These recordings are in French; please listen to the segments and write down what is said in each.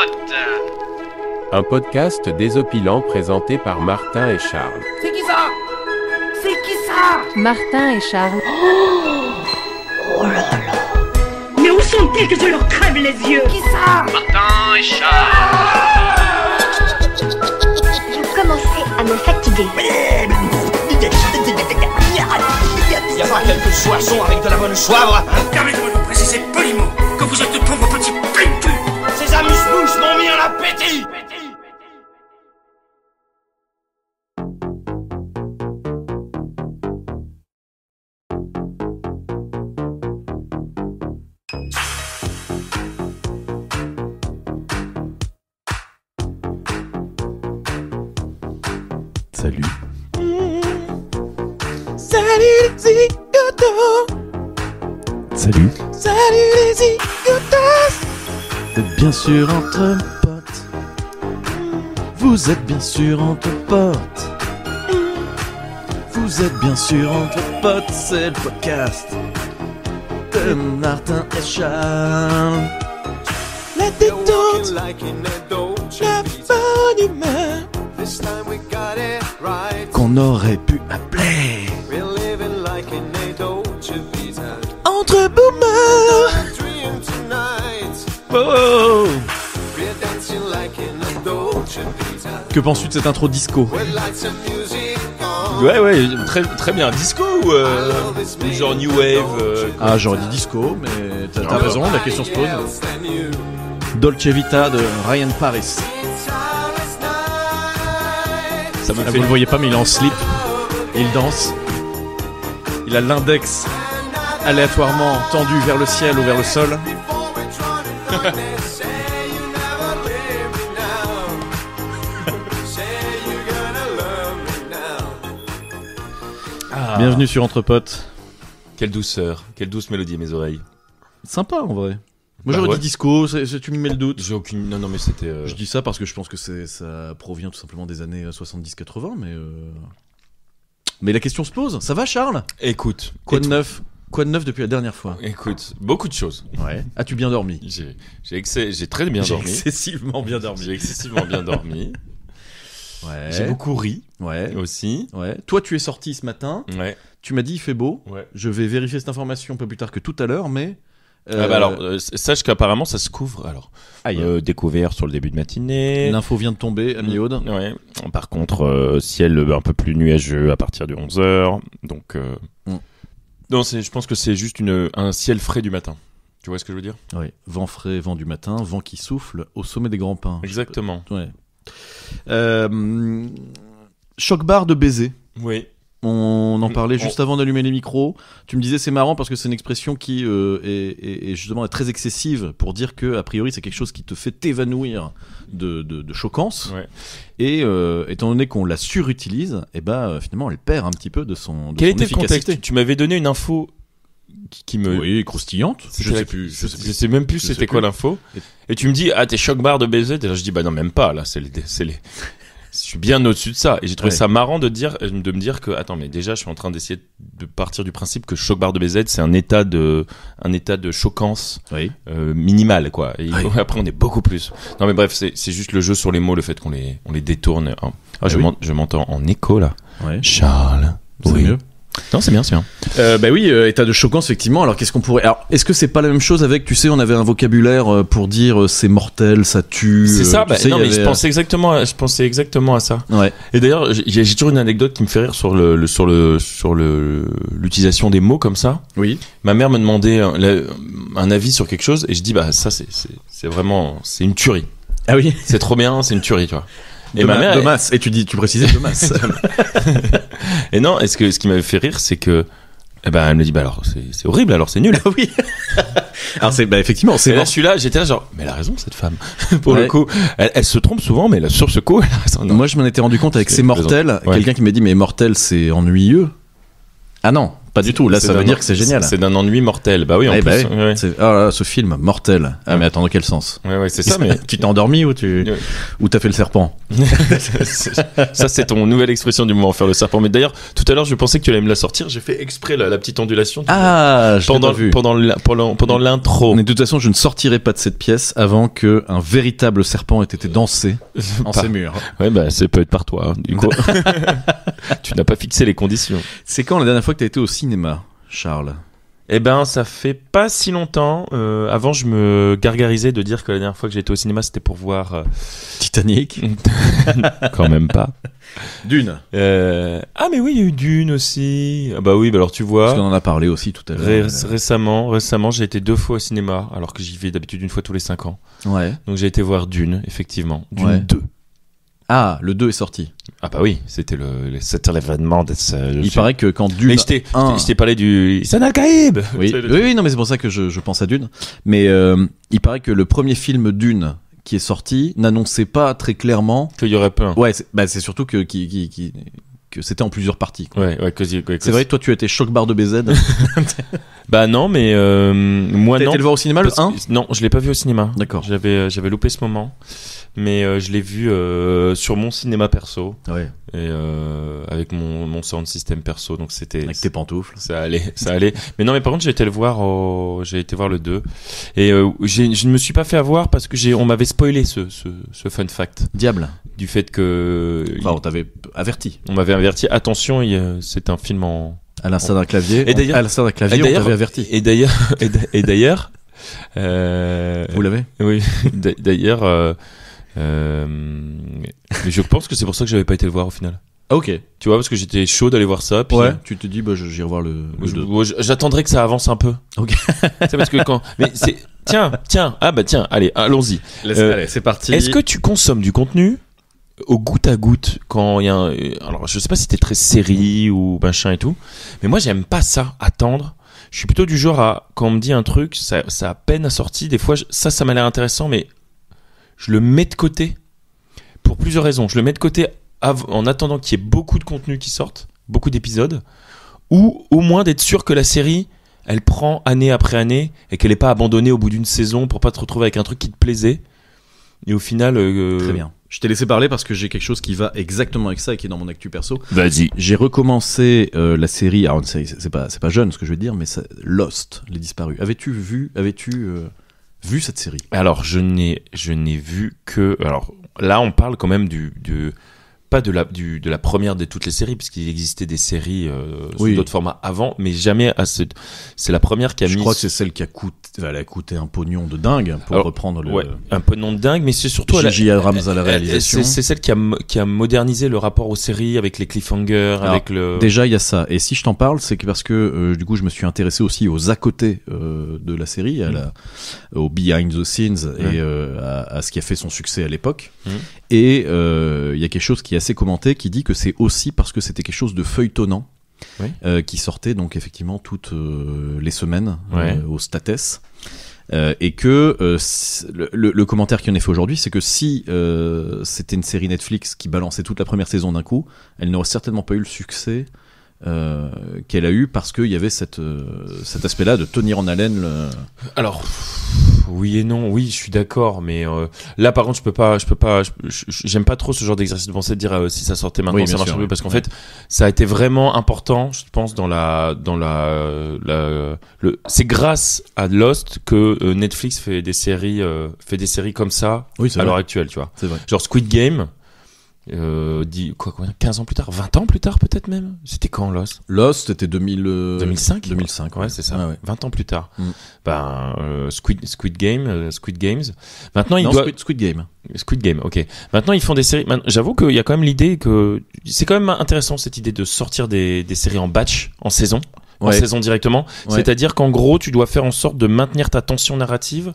Potes. Un podcast désopilant présenté par Martin et Charles. C'est qui ça? C'est qui ça? Martin et Charles. Oh là là. Mais où sont-ils que je leur crève les yeux? Qui ça? Martin et Charles. Je commençais à me fatiguer. Y a pas quelques soissons avec de la bonne soivre, hein? Permettez-moi de vous préciser poliment que vous êtes de pauvres petits cul. Ces amuse-bouches m'ont mis en appétit. Salut. Salut les zigotos. Salut. Salut les zigotos. Vous êtes bien sûr entre potes. Vous êtes bien sûr entre potes. Vous êtes bien sûr entre potes. C'est le podcast de Martin et Charles. La détente, la bonne humeur qu'on aurait pu appeler entre boomers. Oh. Que penses-tu de cette intro disco? Ouais, très bien. Disco ou genre New Wave Ah, j'aurais dit disco, mais t'as raison, la question se pose. Dolce Vita de Ryan Paris. Ça me fait... Vous le voyez pas, mais il est en slip et il danse. Il a l'index aléatoirement tendu vers le ciel ou vers le sol. Bienvenue sur Entre Potes. Quelle douceur, quelle douce mélodie à mes oreilles. Sympa en vrai. Moi j'aurais dit disco, tu me mets le doute. J'ai aucune... Non mais c'était... Je dis ça parce que je pense que ça provient tout simplement des années 70-80, mais la question se pose. Ça va Charles? Écoute. Quoi de neuf depuis la dernière fois? Écoute, beaucoup de choses. Ouais. As-tu bien dormi? J'ai très bien dormi. J'ai excessivement bien dormi. J'ai excessivement bien dormi. Ouais. J'ai beaucoup ri. Ouais. Aussi. Ouais. Toi tu es sorti ce matin. Ouais. Tu m'as dit il fait beau. Ouais. Je vais vérifier cette information un peu plus tard que tout à l'heure, mais... alors, sache qu'apparemment ça se couvre. Alors, découvert sur le début de matinée. L'info vient de tomber à mi-aude. Ouais. Par contre, ciel un peu plus nuageux à partir de 11h. Donc, non, je pense que c'est juste un ciel frais du matin. Tu vois ce que je veux dire? Oui. Vent frais, vent du matin, vent qui souffle au sommet des grands pins. Exactement. Ouais. Choc barre de baiser. Oui. On en parlait juste avant d'allumer les micros. Tu me disais c'est marrant parce que c'est une expression qui est justement très excessive pour dire que a priori c'est quelque chose qui te fait t'évanouir de choquance. Ouais. Et étant donné qu'on la surutilise, finalement elle perd un petit peu de son Quel était efficacité. le contexte? Tu m'avais donné une info qui me... Oui, croustillante. Je sais même plus c'était quoi l'info. Et tu me dis t'es choc barre de baiser. Et là je dis non même pas là, c'est les... Je suis bien au-dessus de ça et j'ai trouvé ça marrant de me dire que attends mais déjà je suis en train d'essayer de partir du principe que choc barre de BZ c'est un état de choquance minimal quoi et après on est beaucoup plus. Non mais bref c'est juste le jeu sur les mots, le fait qu'on les détourne. Je m'entends en écho là. Ouais. Charles. C'est mieux. Non, c'est bien, c'est bien. État de choquance, effectivement. Alors, qu'est-ce qu'on pourrait... Alors, est-ce que c'est pas la même chose avec, tu sais, on avait un vocabulaire pour dire c'est mortel, ça tue. C'est ça, non, mais avait... je pensais exactement à ça. Ouais. Et d'ailleurs, j'ai toujours une anecdote qui me fait rire sur l'utilisation des mots comme ça. Oui. Ma mère me demandait un avis sur quelque chose et je dis, ça, c'est vraiment, c'est une tuerie. Ah oui. C'est trop bien, c'est une tuerie, tu vois. Et ma mère, de masse. Et tu précisais de masse. Et non, ce qui m'avait fait rire, c'est que, elle me dit, alors, c'est horrible, alors c'est nul. Oui. Alors effectivement, c'est et là, j'étais là genre, mais elle a raison, cette femme. Pour le coup, elle se trompe souvent, mais là, sur ce coup, elle a raison. Moi, je m'en étais rendu compte avec C'est mortel. Quelqu'un qui m'a dit, mais mortel, c'est ennuyeux. Ah non. Pas du tout. Là, ça veut dire que c'est génial. C'est d'un ennui mortel. Bah oui, en plus. Bah ouais. Ah là, ce film mortel. Ah mais attends, dans quel sens? Ouais, c'est ça. Mais tu t'es endormi ou t'as fait le serpent? Ça, c'est ton nouvelle expression du moment, faire le serpent. Mais d'ailleurs, tout à l'heure, je pensais que tu allais me la sortir. J'ai fait exprès la petite ondulation. Ah, je l'ai pas vu. Pendant l'intro. Mais de toute façon, je ne sortirai pas de cette pièce avant que un véritable serpent ait été dansé en ces murs. Ouais, bah, c'est peut être par toi. Du coup, tu n'as pas fixé les conditions. C'est quand la dernière fois que t'as été au cinéma, Charles? Eh ben, ça fait pas si longtemps. Avant, je me gargarisais de dire que la dernière fois que j'ai été au cinéma, c'était pour voir Titanic. Quand même pas. Dune. Ah mais oui, il y a eu Dune aussi. Ah bah oui, bah alors tu vois. Parce qu'on en a parlé aussi tout à l'heure. Récemment, j'ai été 2 fois au cinéma, alors que j'y vais d'habitude 1 fois tous les 5 ans. Ouais. Donc j'ai été voir Dune, effectivement. Dune 2. Ah, le 2 est sorti. Ah bah oui, c'était l'événement de Il paraît que quand Dune. Mais je t'ai parlé du Sana Al-Kaïb. Oui, non, mais c'est pour ça que je pense à Dune. Mais il paraît que le premier film Dune qui est sorti n'annonçait pas très clairement qu'il y aurait pas. Ouais, c'est surtout que c'était en plusieurs parties, quoi. Ouais, c'est vrai que toi tu as été choc-barre de BZ. Bah non, mais moi non. T'as été le voir au cinéma le 1 ? Non, je l'ai pas vu au cinéma. D'accord. J'avais loupé ce moment. Mais je l'ai vu sur mon cinéma perso. Ouais. Et avec mon sound system perso, donc c'était avec tes pantoufles. Ça allait. Mais non, mais par contre, j'ai été voir le 2 et je ne me suis pas fait avoir parce que on m'avait spoilé ce fun fact. Diable. Du fait que on t'avait averti. On m'avait averti, attention, c'est un film à l'instar d'un clavier. Et d'ailleurs, on t'avait averti. Et d'ailleurs vous l'avez ? Oui, d'ailleurs mais je pense que c'est pour ça que j'avais pas été le voir au final. Ah, ok. Tu vois, parce que j'étais chaud d'aller voir ça. Puis ouais. Tu te dis, j'irai voir le 2. J'attendrai que ça avance un peu. Ok. C'est parce que quand. Mais c'est. Tiens. Ah bah tiens. Allez, allons-y. Allez, c'est parti. Est-ce que tu consommes du contenu au goutte à goutte quand il y a alors je sais pas si t'es très série ou machin et tout, mais moi j'aime pas ça, attendre. Je suis plutôt du genre à quand on me dit un truc, ça a peine à sortir. Des fois ça m'a l'air intéressant, mais je le mets de côté pour plusieurs raisons. Je le mets de côté en attendant qu'il y ait beaucoup de contenu qui sorte, beaucoup d'épisodes, ou au moins d'être sûr que la série, elle prend année après année et qu'elle n'est pas abandonnée au bout d'une saison pour pas te retrouver avec un truc qui te plaisait. Et au final... Très bien. Je t'ai laissé parler parce que j'ai quelque chose qui va exactement avec ça et qui est dans mon actu perso. Vas-y. J'ai recommencé la série, alors c'est pas jeune ce que je veux dire, mais Lost, Les Disparus. Avais-tu vu cette série? Alors je n'ai vu que... Alors là on parle quand même pas de la première de toutes les séries, puisqu'il existait des séries sous d'autres formats avant, mais jamais c'est la première qui a mis... Je crois que c'est celle qui a coûté un pognon de dingue pour reprendre le... Ouais, un pognon de dingue, mais c'est surtout... J.J. Abrams à la réalisation. C'est celle qui a modernisé le rapport aux séries avec les cliffhangers, avec le... Déjà, il y a ça. Et si je t'en parle, c'est que parce que du coup, je me suis intéressé aussi aux à côté de la série, au behind the scenes et à ce qui a fait son succès à l'époque. Et il y a quelque chose qui est assez commenté qui dit que c'est aussi parce que c'était quelque chose de feuilletonnant qui sortait donc effectivement toutes les semaines au States et que le commentaire qui en est fait aujourd'hui, c'est que si c'était une série Netflix qui balançait toute la première saison d'un coup, elle n'aurait certainement pas eu le succès qu'elle a eu parce qu'il y avait cet aspect-là de tenir en haleine Alors oui et non, oui je suis d'accord, mais là par contre je peux pas j'aime pas trop ce genre d'exercice de pensée de dire si ça sortait maintenant ça marche mieux, parce qu'en fait ça a été vraiment important, je pense, c'est grâce à Lost que Netflix fait des séries comme ça à l'heure actuelle, tu vois. C'est vrai. Genre Squid Game, 15 ans plus tard, 20 ans plus tard peut-être même. C'était quand Lost? Lost c'était 2005. 2005, ouais, c'est ça. 20 ans plus tard. Squid Games. Maintenant Squid Game. Squid Game, ok. Maintenant ils font des séries. J'avoue qu'il y a quand même l'idée que c'est quand même intéressant cette idée de sortir des séries en batch, en saison directement. C'est-à-dire qu'en gros tu dois faire en sorte de maintenir ta tension narrative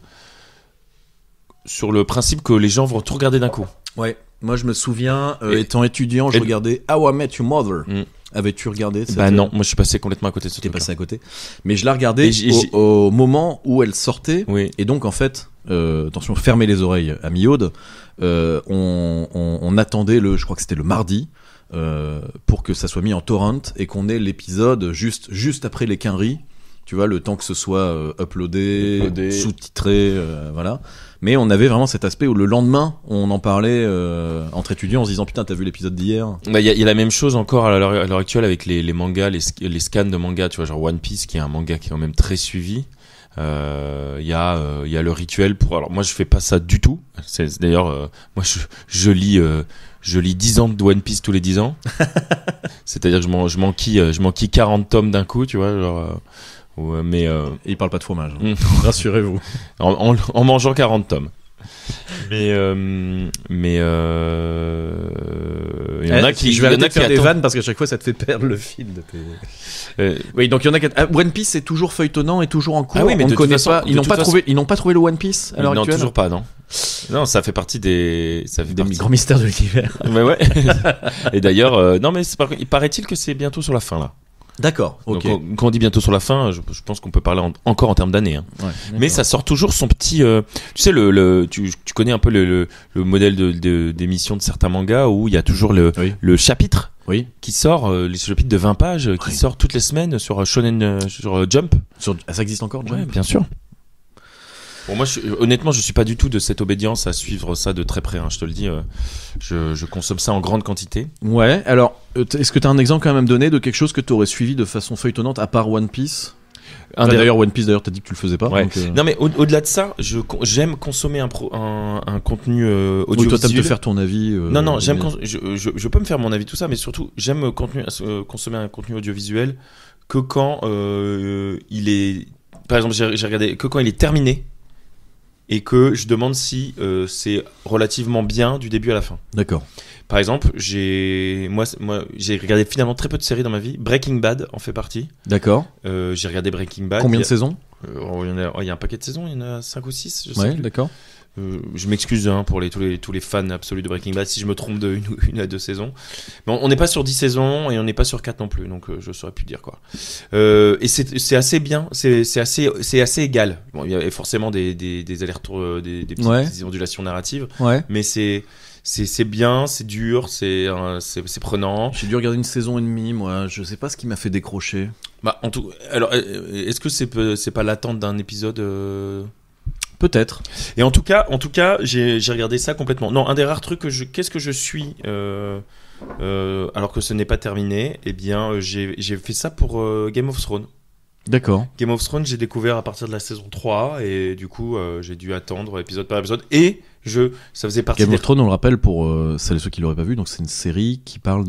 sur le principe que les gens vont tout regarder d'un coup. Ouais. Moi, je me souviens, étant étudiant, je regardais How I Met Your Mother. Avais-tu regardé cette... non, moi je suis passé complètement à côté de ce truc. T'es passé à côté. Mais je la regardais au moment où elle sortait. Oui. Et donc, en fait, attention, fermez les oreilles à mi-aude. On attendait je crois que c'était le mardi. pour que ça soit mis en torrent et qu'on ait l'épisode juste après les quinries. Tu vois, le temps que ce soit uploadé, sous-titré, voilà. Mais on avait vraiment cet aspect où le lendemain, on en parlait entre étudiants en se disant putain, t'as vu l'épisode d'hier ? Bah, y a la même chose encore à l'heure actuelle avec les mangas, les scans de mangas, tu vois, genre One Piece qui est un manga qui est quand même très suivi. Il y a le rituel pour. Alors moi je fais pas ça du tout. C'est d'ailleurs moi je lis 10 ans de One Piece tous les 10 ans. C'est-à-dire que je m'enquille 40 tomes d'un coup, tu vois, genre. Mais il parle pas de fromage. Rassurez-vous. En mangeant 40 tomes. Mais il y en a qui je vais arrêter de faire des vannes parce qu'à chaque fois ça te fait perdre le fil de tes... Oui, donc il y en a qui One Piece c'est toujours feuilletonnant et toujours en cours. Ah oui, mais on ne connaît pas. Ils ils n'ont pas trouvé le One Piece à l'heure actuelle. Non, toujours pas, non. Non, ça fait partie des grands mystères de l'univers. Mais ouais. Et d'ailleurs, non mais il paraît-il que c'est bientôt sur la fin là. D'accord. Ok. Donc, quand on dit bientôt sur la fin, je pense qu'on peut parler encore en termes d'années. Hein. Ouais, mais ça sort toujours son petit. Tu sais, tu connais un peu le modèle d'émission de certains mangas où il y a toujours le chapitre qui sort, les chapitres de 20 pages qui sort toutes les semaines sur Shonen, sur Jump. Ça existe encore, Jump ? Ouais, bien sûr. Bon, moi, honnêtement, je suis pas du tout de cette obédience à suivre ça de très près. Hein, je te le dis, je consomme ça en grande quantité. Ouais. Alors, est-ce que tu as un exemple quand même donné de quelque chose que tu aurais suivi de façon feuilletonnante à part One Piece ? D'ailleurs, One Piece, t'as dit que tu le faisais pas. Ouais. Donc, Non, mais au-delà de ça, j'aime consommer un contenu audiovisuel. Oui, toi, t'aimes te faire ton avis. Non, je peux me faire mon avis tout ça, mais surtout, j'aime consommer un contenu audiovisuel que quand il est, par exemple, j'ai regardé que quand il est terminé. Et que je demande si c'est relativement bien du début à la fin. D'accord. Par exemple, j'ai regardé finalement très peu de séries dans ma vie. Breaking Bad en fait partie. D'accord. J'ai regardé Breaking Bad. Combien de saisons ? Il y a un paquet de saisons, il y en a 5 ou 6, je sais Ouais, plus. d'accord. Je m'excuse pour tous les fans absolus de Breaking Bad si je me trompe de une à 2 saisons. Mais on n'est pas sur 10 saisons et on n'est pas sur 4 non plus, donc je saurais plus dire quoi. Et c'est assez bien, c'est assez égal. Bon, il y a forcément des allers-retours, des petites ondulations narratives, mais c'est bien, c'est dur, c'est prenant. J'ai dû regarder une saison et demie, moi. Je sais pas ce qui m'a fait décrocher. Bah, alors, est-ce que c'est pas l'attente d'un épisode Peut-être. Et en tout cas, j'ai regardé ça complètement. Non, un des rares trucs qu'est-ce que je suis alors que ce n'est pas terminé. Eh bien, j'ai fait ça pour Game of Thrones. D'accord. Game of Thrones, j'ai découvert à partir de la saison 3 et du coup, j'ai dû attendre épisode par épisode et ça faisait partie Game of Thrones, on le rappelle pour celles et ceux qui l'auraient pas vu, donc c'est une série qui parle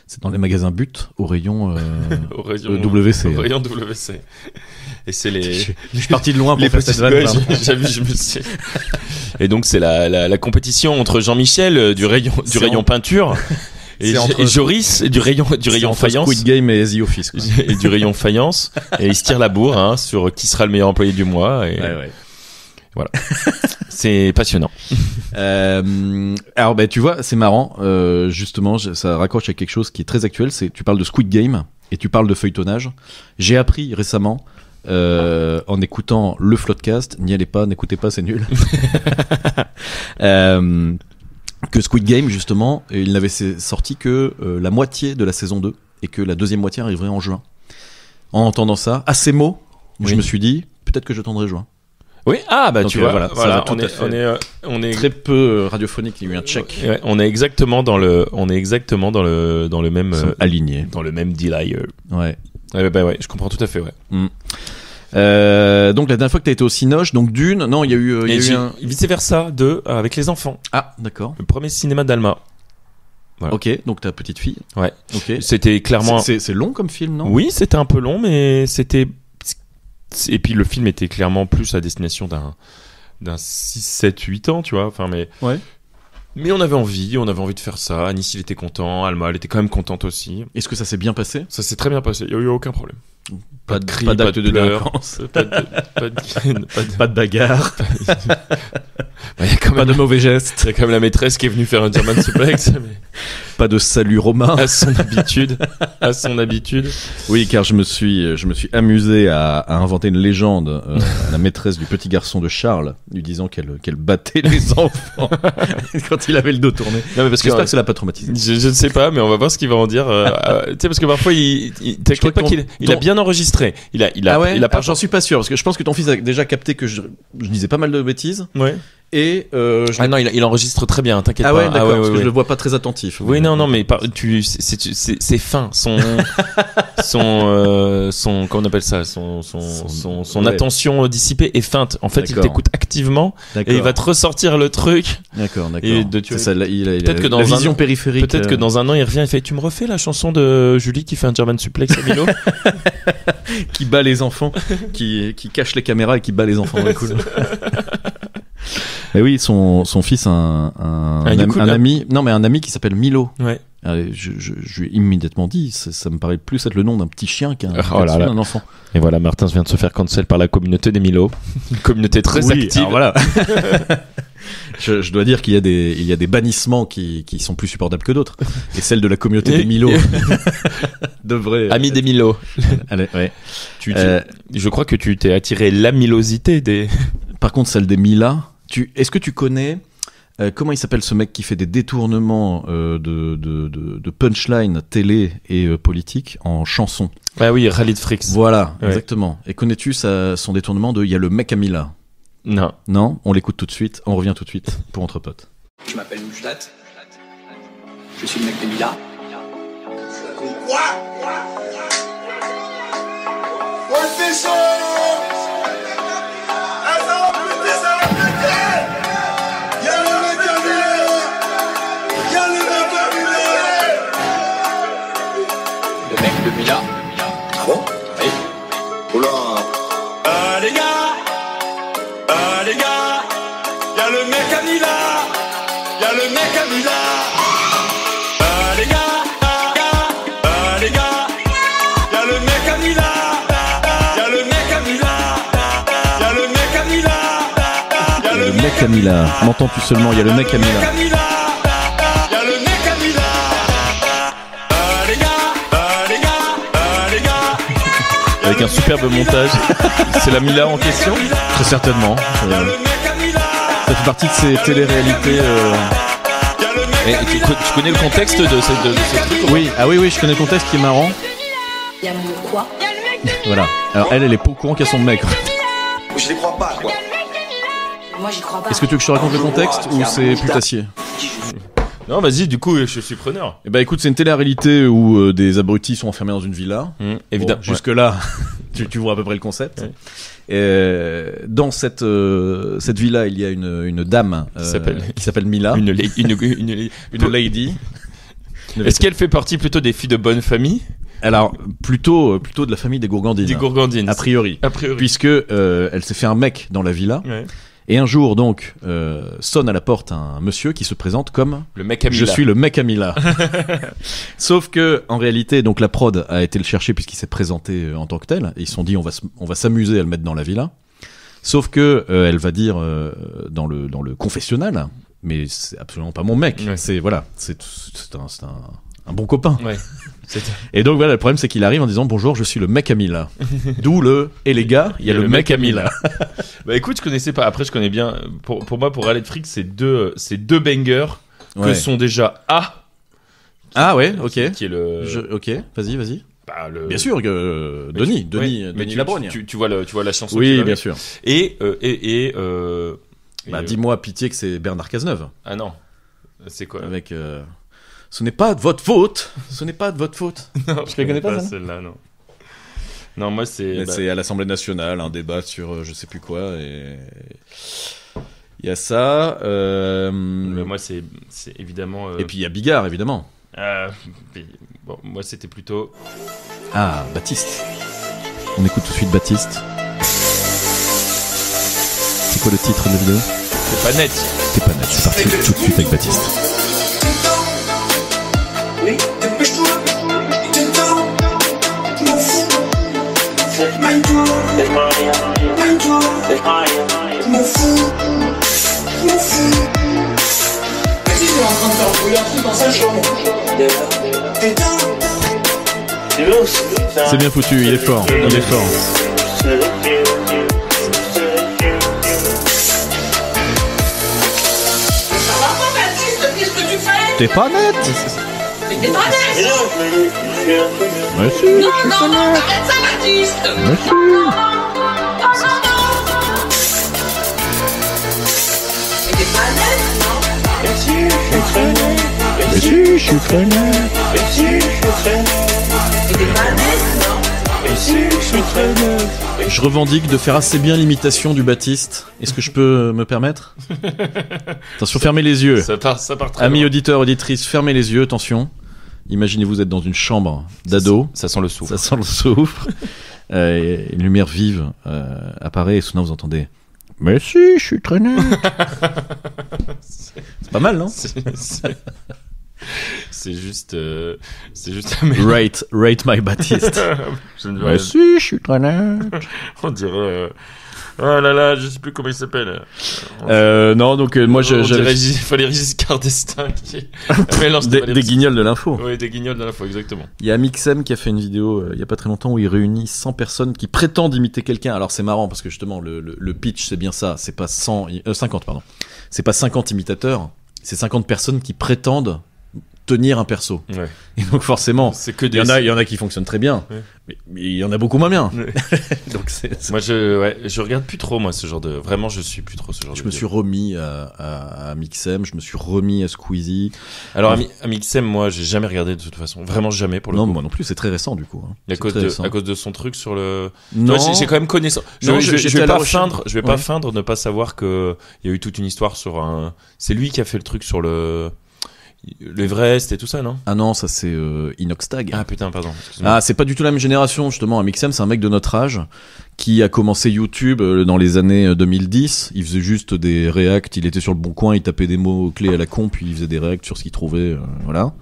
c'est dans les magasins But au rayon WC. Au rayon WC. Et c'est Je suis parti de loin pour faire cette vanne. Je me suis. Et donc c'est la compétition entre Jean-Michel du rayon peinture. Et Joris du rayon faïence. Squid Game et The Office. Quoi. Et du rayon faïence. Et ils se tirent la bourre sur qui sera le meilleur employé du mois. Et voilà. C'est passionnant. Alors tu vois, c'est marrant. Justement, ça raccroche avec quelque chose qui est très actuel. Tu parles de Squid Game et tu parles de feuilletonnage. J'ai appris récemment. En écoutant le Floodcast, n'y allez pas, n'écoutez pas, c'est nul. Que Squid Game, justement, il n'avait sorti que la moitié de la saison 2 et que la deuxième moitié arriverait en juin. En entendant ça, à ces mots, je me suis dit, peut-être que j'attendrai juin. Oui, donc, tu vois, voilà, on est très peu radiophonique, il y a eu un check. Ouais, on est exactement dans le même aligné, dans le même delay. Ouais. Ouais, je comprends tout à fait, ouais. Donc la dernière fois que tu as été au Cinoche, donc Dune, non, il y a eu vice versa avec les enfants. Ah, d'accord. Le premier cinéma d'Alma. Voilà. Ok, donc ta petite fille. Ouais. Ok. C'était clairement. C'est long comme film, non ? Oui, c'était un peu long, mais c'était. Et puis le film était clairement plus à destination d'un 6, 7, 8 ans, tu vois. Enfin, mais. Ouais. Mais on avait envie de faire ça. Anis, il était content. Alma, elle était quand même contente aussi. Est-ce que ça s'est bien passé ? Ça s'est très bien passé. Il n'y a eu aucun problème. Pas de cris, pas d'acte de délinquance. Pas de bagarre. Il y a quand Pas même, de mauvais gestes. il y a quand même la maîtresse qui est venue faire un German suplex, mais Pas de salut romain. à son habitude. Oui, car je me suis amusé à inventer une légende à la maîtresse du petit garçon de Charles, lui disant qu'elle battait les enfants quand il avait le dos tourné. Non, mais parce que J'espère que ça l'a pas traumatisé. je ne sais pas, mais on va voir ce qu'il va en dire. Tu sais, parce que parfois, t'inquiète pas qu'il a bien enregistré. Il a Ah ouais. il a pas. Alors, j'en suis pas sûr parce que je pense que ton fils a déjà capté que je disais pas mal de bêtises Ouais. et Ah non, il enregistre très bien. T'inquiète ah pas. ouais, d'accord, parce que ouais. je le vois pas très attentif. Oui, non, mais c'est fin. Son comment on appelle ça, son ouais. attention dissipée est feinte. En fait, il D'accord. t'écoute activement D'accord. et il va te ressortir le truc. D'accord. Et C'est ça, là, il a peut-être que dans la un vision an- périphérique. Peut-être que dans un an, il revient et fait, tu me refais la chanson de Julie qui fait un German suplex à Milo? qui bat les enfants, qui cache les caméras et qui bat les enfants dans les couloirs. Mais oui, son fils a un ami qui s'appelle Milo. Ouais. Je lui ai immédiatement dit, ça me paraît plus être le nom d'un petit chien qu'un d'un enfant. Et voilà, Martin vient de se faire cancel par la communauté des Milo. Une communauté très active. Alors voilà. Je dois dire qu'il y a des bannissements qui sont plus supportables que d'autres. Et celle de la communauté des Milo devrait. Ami des Milo. Allez, ouais. Je crois que tu t'es attiré l'amilosité des. Par contre, celle des Mila, est-ce que tu connais comment il s'appelle ce mec qui fait des détournements de punchline télé et politique en chanson? Ah oui, Rally de Fricks. Voilà, Ouais. exactement. Et connais-tu son détournement de il y a le mec à Mila? Non. Non, on l'écoute tout de suite, on revient tout de suite pour Entre Potes. Je m'appelle Mouchlat. Je suis le mec de Mila. Quoi? Ouais, c'est chaud! Ah, ça va péter, ça va péter! Y'a le mec à Mila! Y'a le mec à Mila! Le mec de Mila. Ah bon? Oui. Oula! Les gars! Y'a le mec à Mila! Y'a le mec à Mila! Les gars! Y'a le mec à Mila! Y'a le mec à Mila! Y'a le mec à Mila! Y'a Le mec à Mila, m'entends-tu seulement? Il y a le mec à Mila. Y'a le mec à Mila! Les gars! Avec un superbe montage. C'est la Mila en question. Très certainement. Y'a le mec à Mila! Ça fait partie de ces téléréalités. Et tu connais le contexte de ce truc? Oui, oui, je connais le contexte qui est marrant. Il y a mon quoi? Voilà. Alors elle est pas au courant qu'il y a son mec. Je les crois pas, quoi. Moi j'y crois pas. Est-ce que tu veux que je te raconte le contexte ou c'est putassier? Non, vas-y, du coup, je suis preneur. Eh ben écoute, c'est une télé-réalité où des abrutis sont enfermés dans une villa. Évidemment. Bon, jusque-là, tu vois à peu près le concept. Ouais. Dans cette villa, il y a une dame qui s'appelle Mila, Une lady. Est-ce qu'elle fait partie plutôt des filles de bonne famille? Alors plutôt de la famille des Gourgandines. Des Gourgandines. A priori. Puisque elle s'est fait un mec dans la villa. Ouais. Et un jour donc sonne à la porte un monsieur qui se présente comme Le mec à Mila. je suis le mec à Mila. Sauf que en réalité donc la prod a été le chercher puisqu'il s'est présenté en tant que tel et ils se sont dit on va s'amuser à le mettre dans la villa. Sauf que elle va dire dans le confessionnal mais c'est absolument pas mon mec. Ouais. C'est un bon copain. Ouais. Et donc voilà, le problème c'est qu'il arrive en disant bonjour, je suis le mec à Mila. D'où et les gars, il y a le mec à Mila. Bah écoute, je connaissais pas. Après, je connais bien. Pour moi, pour Rally de Fricks, c'est deux bangers Ouais. que sont déjà Ah ouais, ok. Qui est le. Ok, vas-y. Bah, Bien sûr que Denis Labrogne. Tu vois la chanson. Oui, qui va bien avec. sûr. Bah, dis-moi pitié que c'est Bernard Cazeneuve Ah non. C'est quoi? avec ce n'est pas de votre faute. Ce n'est pas de votre faute. Non, je connais pas ça. celle-là, non. Non, moi c'est. C'est à l'Assemblée nationale un débat sur je sais plus quoi et il y a ça. Moi c'est évidemment. Et puis il y a Bigard évidemment. Bon, moi c'était plutôt. Ah, Baptiste. On écoute tout de suite Baptiste. C'est quoi le titre de la vidéo? C'est pas net. C'est pas net, c'est parti tout de suite avec Baptiste. Oui, dépêche-toi. T'entends? Je m'en fous. Mind-toi. Mind-toi. Je m'en fous. si je suis en train de faire brûler un truc dans sa chambre. Putain. C'est bien foutu, il est fort. Il est fort. Qu'est-ce que tu fais? T'es pas net. Mais t'es pas net. Ouais, si. Non, arrête ça, Baptiste. Ouais, si. Mais t'es pas net, non? Mais si, je suis très net. Mais t'es pas net, non? Je revendique de faire assez bien l'imitation du Baptiste. Est-ce que je peux me permettre? Attention, fermez les yeux. Ça part très Amis loin. auditeurs, auditrices, fermez les yeux, attention. Imaginez vous êtes dans une chambre d'ado. Ça sent le souffle. Ça sent le soufre. Une lumière vive apparaît et soudain vous entendez « Mais si, je suis très net !» C'est pas mal, non? C'est juste Rate my Baptiste. Je ne Mais vois- si, je suis très net. On dirait oh là là, je sais plus comment il s'appelle. Non, donc moi On j'avais dirait Valéry Giscard d'Estaing qui mélange des guignols de l'info. Oui, des guignols de l'info, exactement. Il y a Mixem qui a fait une vidéo il y a pas très longtemps où il réunit 100 personnes qui prétendent imiter quelqu'un. Alors c'est marrant parce que justement le pitch c'est bien ça, c'est pas 50 pardon. C'est pas 50 imitateurs, c'est 50 personnes qui prétendent tenir un perso. Ouais. Et donc forcément, C'est que il des. y en a qui fonctionnent très bien, Ouais. mais il y en a beaucoup moins bien. Ouais. Donc c'est Moi, je regarde plus trop, moi, ce genre de. Vraiment, je suis plus trop ce genre de. je me suis vidéo. remis à Mixem, je me suis remis à Squeezie. Alors, à Mixem, moi, j'ai jamais regardé de toute façon. Vraiment jamais pour le Non, coup. moi non plus, c'est très récent du coup. Hein. Et à C'est cause, très récent. à cause de son truc sur le. Non, J'ai quand même connaissance. Non, je j'étais vais à la pas recherche. feindre. Je vais pas Ouais. feindre ne pas savoir que il y a eu toute une histoire sur un. C'est lui qui a fait le truc sur l'Everest et tout ça, non? Ah non, ça c'est Inoxtag. Ah putain, pardon. Excuse-moi. Ah, c'est pas du tout la même génération, justement. Mixem, c'est un mec de notre âge qui a commencé YouTube dans les années 2010. Il faisait juste des reacts, il était sur le bon coin, il tapait des mots-clés à la con, puis il faisait des reacts sur ce qu'il trouvait, voilà.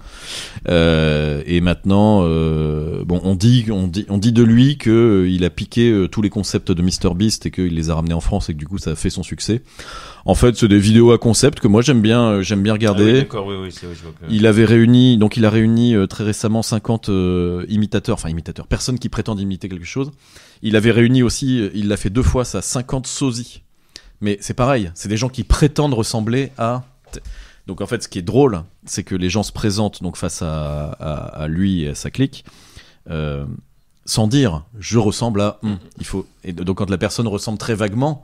Et maintenant, bon, on dit de lui que il a piqué tous les concepts de MrBeast et qu'il les a ramenés en France et que du coup ça a fait son succès. En fait, c'est des vidéos à concept que moi j'aime bien Ah regarder. oui, d'accord, oui, je vois que. Il avait réuni, donc il a réuni très récemment 50 imitateurs, personnes qui prétendent imiter quelque chose. Il avait réuni aussi, il l'a fait 2 fois ça, 50 sosies. Mais c'est pareil, c'est des gens qui prétendent ressembler à. Donc en fait, ce qui est drôle, c'est que les gens se présentent donc face à lui et à sa clique, sans dire je ressemble à. Il faut. Et donc quand la personne ressemble très vaguement.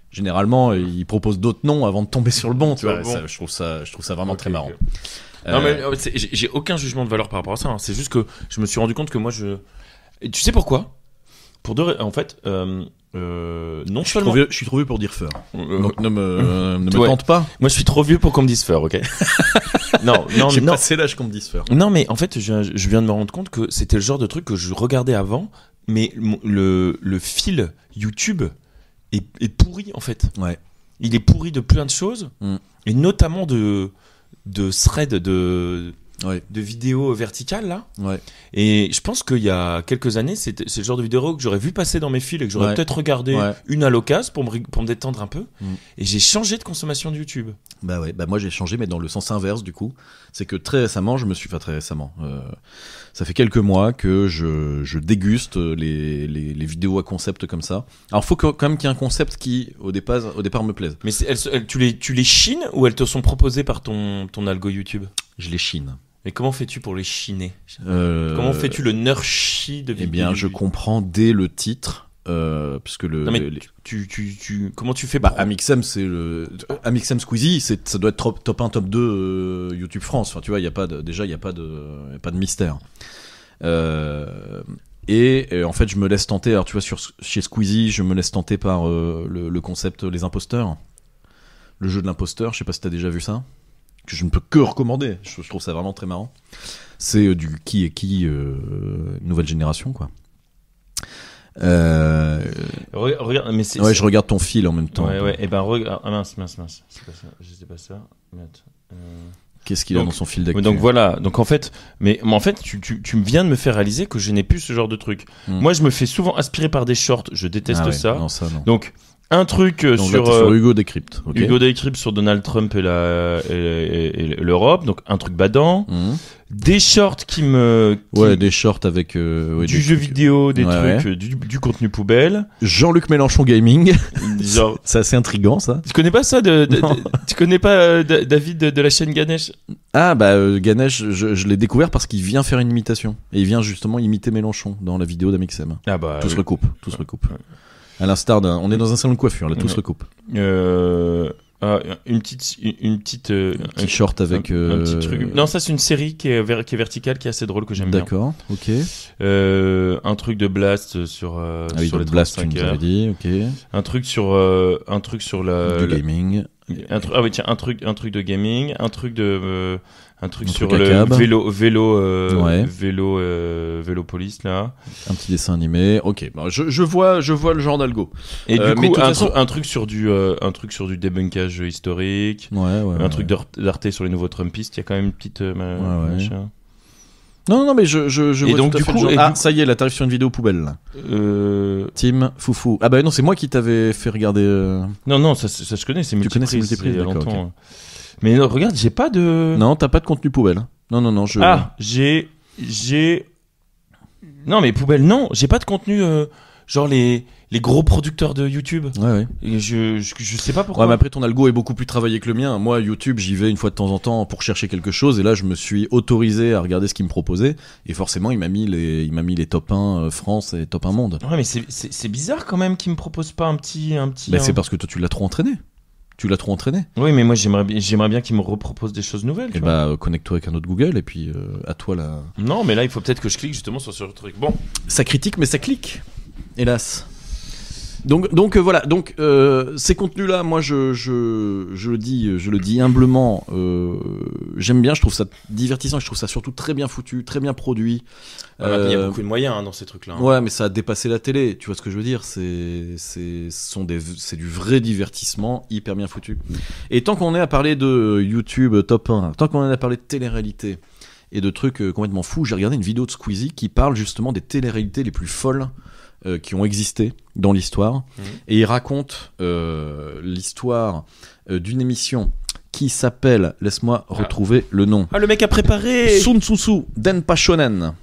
Généralement, il propose d'autres noms avant de tomber sur le bon, tu vois. Bon. Ça, je trouve ça vraiment Ok, très marrant. ok. Non mais j'ai aucun jugement de valeur par rapport à ça. Hein. C'est juste que je me suis rendu compte que moi Et tu sais pourquoi? Pour en fait, non seulement. Je suis trop vieux pour dire feur. Donc ne me Ouais. tente pas. Moi, je suis trop vieux pour qu'on me dise feur, ok? non, J'ai non. passé l'âge qu'on me dise feur. Non, mais en fait, je viens de me rendre compte que c'était le genre de truc que je regardais avant, mais le fil YouTube est pourri en fait. Ouais. Il est pourri de plein de choses, et notamment de threads de vidéos verticales là. Ouais. Et je pense qu'il y a quelques années, c'est le genre de vidéo que j'aurais vu passer dans mes fils et que j'aurais peut-être regardé une à l'occasion pour me détendre un peu. Et j'ai changé de consommation de YouTube. Bah ouais, bah moi j'ai changé, mais dans le sens inverse du coup. C'est que très récemment, ça fait quelques mois que je déguste les vidéos à concept comme ça. Alors faut quand même qu'il y ait un concept qui au départ me plaise. Mais tu les chines ou elles te sont proposées par ton algo YouTube? Je les chine. Mais comment fais-tu pour les chiner? Comment fais-tu le nurshi de vidéo? Eh bien, je comprends dès le titre. Puisque Non, mais comment tu fais pour... Amixem, Amixem Squeezie, ça doit être top 1, top 2 YouTube France. Enfin, tu vois, il y a pas de mystère. Et en fait, je me laisse tenter. Alors, tu vois, chez Squeezie, je me laisse tenter par le concept les imposteurs, le jeu de l'imposteur. Je sais pas si t'as déjà vu ça. Que je ne peux que recommander. Je trouve ça vraiment très marrant. C'est du qui est qui nouvelle génération, quoi. Regarde, mais c'est... Ouais, je regarde ton fil en même temps. Ouais, et ben regarde... Ah mince, c'est pas ça, je sais pas ça. Qu'est-ce qu'il a dans son fil d'actu? Donc voilà, donc en fait, tu viens de me faire réaliser que je n'ai plus ce genre de truc. Moi, je me fais souvent aspirer par des shorts, je déteste ça. Non, ça non. Donc, Un truc Donc, là, sur, t'es sur Hugo Décrypte. ok. Hugo Décrypte sur Donald Trump et l'Europe, donc un truc badant. Mhm. Des shorts Ouais, des shorts avec du des jeu trucs. vidéo, des Ouais, trucs, du contenu poubelle. Jean-Luc Mélenchon Gaming. Genre, C'est assez intriguant ça. tu connais pas ça Non. tu connais pas David de la chaîne Ganesh? Ah bah Ganesh, je l'ai découvert parce qu'il vient faire une imitation. Et il vient justement imiter Mélenchon dans la vidéo d'Amixem. Ah bah. Tout se recoupe, tout se recoupe. À l'instar d'un... On est dans un salon de coiffure, là, tout se recoupe. Une petite Un petit short avec... un petit truc. Non, ça c'est une série qui est verticale, qui est assez drôle, que j'aime bien. D'accord, ok. Un truc de Blast sur sur les le Blast, tu 35 nous heures. avais dit, ok. Un truc sur Du gaming. Ah oui, tiens, un truc de gaming, un truc sur truc à le cab. vélo police là. Un petit dessin animé. Ok, bon, je vois le genre d'algo. Et du mais de coup toute façon- un truc sur du débunkage historique. Ouais. Un truc d'Arte sur les nouveaux Trumpistes, il y a quand même une petite machin. Non, mais je Et vois donc, tout à du fait coup- le genre. et Ah, du- ça y est, là, t'arrives sur une vidéo poubelle, là. Team Foufou. Ah bah non, c'est moi qui t'avais fait regarder... Non, ça je connais, c'est Tu connais, c'est Multiprise, Multiprise, il y a d'accord, longtemps. Mais non, regarde, j'ai pas de... Non, t'as pas de contenu poubelle. Non, je... Ah, j'ai... Non, mais poubelle, non, j'ai pas de contenu, genre les gros producteurs de YouTube. Ouais. Et je sais pas pourquoi. Ouais, mais après ton algo est beaucoup plus travaillé que le mien. Moi, YouTube, j'y vais une fois de temps en temps pour chercher quelque chose, et là, je me suis autorisé à regarder ce qu'il me proposait, et forcément, il m'a mis les top 1 France et top 1 monde. Ouais, mais c'est bizarre quand même qu'ils me proposent pas un petit. Bah, c'est parce que toi, tu l'as trop entraîné. Oui, mais moi j'aimerais bien qu'ils me reproposent des choses nouvelles. Et bah, connecte-toi avec un autre Google, et puis à toi là. Non, mais là, il faut peut-être que je clique justement sur ce truc. Bon. Ça critique, mais ça clique. Hélas. Donc voilà. Donc ces contenus-là, moi je le dis humblement. J'aime bien. Je trouve ça divertissant. Je trouve ça surtout très bien foutu, très bien produit. Il y a beaucoup de moyens dans ces trucs-là. Ouais, mais ça a dépassé la télé. Tu vois ce que je veux dire? C'est du vrai divertissement hyper bien foutu. Et tant qu'on est à parler de YouTube top 1, tant qu'on est à parler de télé-réalité et de trucs complètement fous, j'ai regardé une vidéo de Squeezie qui parle justement des télé-réalités les plus folles qui ont existé dans l'histoire. Et il raconte l'histoire d'une émission qui s'appelle, laisse-moi retrouver le nom. Ah, le mec a préparé. Sun Tzu Denpa Shonen.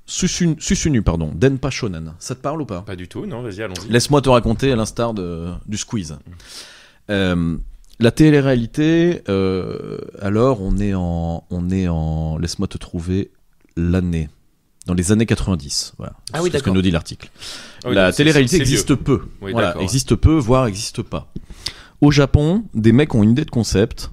Susunu, pardon. Denpa Shonen. Ça te parle ou pas? Pas du tout, non, vas-y, allons-y. Laisse-moi te raconter à l'instar du Squeeze. La télé-réalité, alors on est en laisse-moi te trouver l'année. Dans les années 90, voilà. Ah oui, c'est ce que d'accord. nous dit l'article. Ah oui, La donc télé-réalité c'est existe vieux. peu. Oui, Voilà, d'accord, existe peu, voire existe pas. Au Japon, des mecs ont une idée de concept.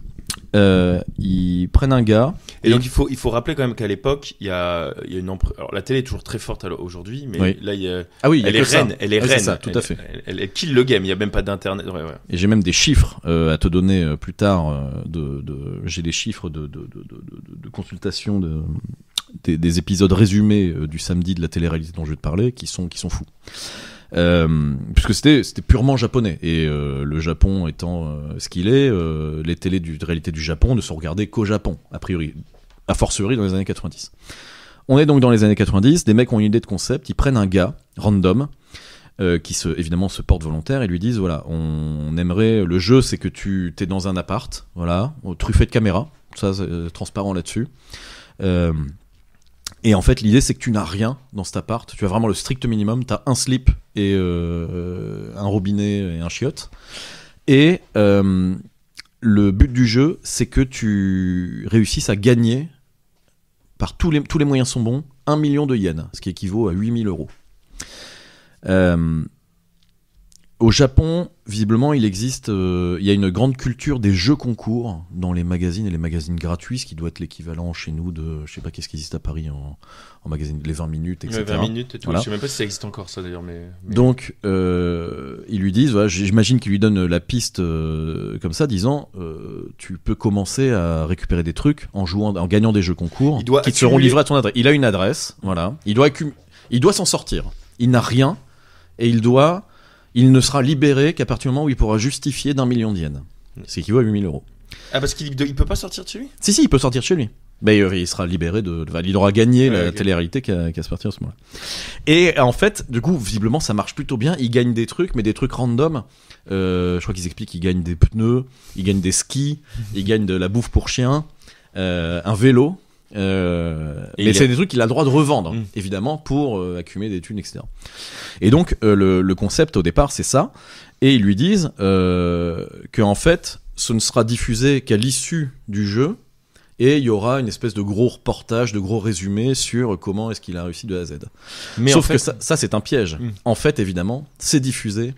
Ils prennent un gars. Et donc il faut rappeler quand même qu'à l'époque, il y a une alors la télé est toujours très forte aujourd'hui, mais Oui. là il y a Ah oui, il y a elle que est ça. reine, elle est Ouais, c'est reine. ça, tout à fait. Elle kill le game, il y a même pas d'internet. Ouais. Et j'ai même des chiffres à te donner plus tard. J'ai des chiffres de consultation des épisodes résumés du samedi de la télé-réalité dont je vais te parler, qui sont fous. Puisque c'était purement japonais, et le Japon étant ce qu'il est, les télés de réalité du Japon ne sont regardées qu'au Japon, a priori, a fortiori dans les années 90. On est donc dans les années 90, des mecs ont une idée de concept, ils prennent un gars random qui évidemment se porte volontaire, et lui disent voilà, on aimerait, le jeu c'est que tu t'es dans un appart, voilà, truffé de caméras, ça c'est transparent là-dessus. Et en fait, l'idée, c'est que tu n'as rien dans cet appart. Tu as vraiment le strict minimum. Tu as un slip et un robinet et un chiotte. Et le but du jeu, c'est que tu réussisses à gagner, par tous les moyens sont bons, 1 million de yens, ce qui équivaut à 8 000 €. Au Japon, visiblement, il existe, il y a une grande culture des jeux concours dans les magazines et les magazines gratuits, ce qui doit être l'équivalent chez nous de, je sais pas qu'est-ce qui existe à Paris en magazine, les 20 minutes, etc. Ouais, 20 minutes et tout. Voilà. Je sais même pas si ça existe encore ça d'ailleurs, mais... Donc, ils lui disent, voilà, j'imagine qu'ils lui donnent la piste comme ça, disant, tu peux commencer à récupérer des trucs en jouant, en gagnant des jeux concours qui te seront livrés à ton adresse. Il a une adresse, voilà. Il doit s'en sortir. Il n'a rien et il ne sera libéré qu'à partir du moment où il pourra justifier d'1 million de yens. Ce qui équivaut à 8 000 €. Ah, parce qu'il peut pas sortir de chez lui? Si, il peut sortir de chez lui. Mais il sera libéré il aura gagné la télé-réalité qui a se partir à ce moment-là. Et en fait, du coup, visiblement, ça marche plutôt bien. Il gagne des trucs, mais des trucs random. Je crois qu'ils expliquent qu'il gagne des pneus, il gagne des skis, il gagne de la bouffe pour chiens, un vélo. Mais c'est des trucs qu'il a le droit de revendre, évidemment, pour accumuler des thunes, etc. Et donc, le concept au départ, c'est ça. Et ils lui disent que en fait, ce ne sera diffusé qu'à l'issue du jeu. Et il y aura une espèce de gros reportage, de gros résumé sur comment est-ce qu'il a réussi de A à Z. Mais sauf que ça c'est un piège. En fait, évidemment, c'est diffusé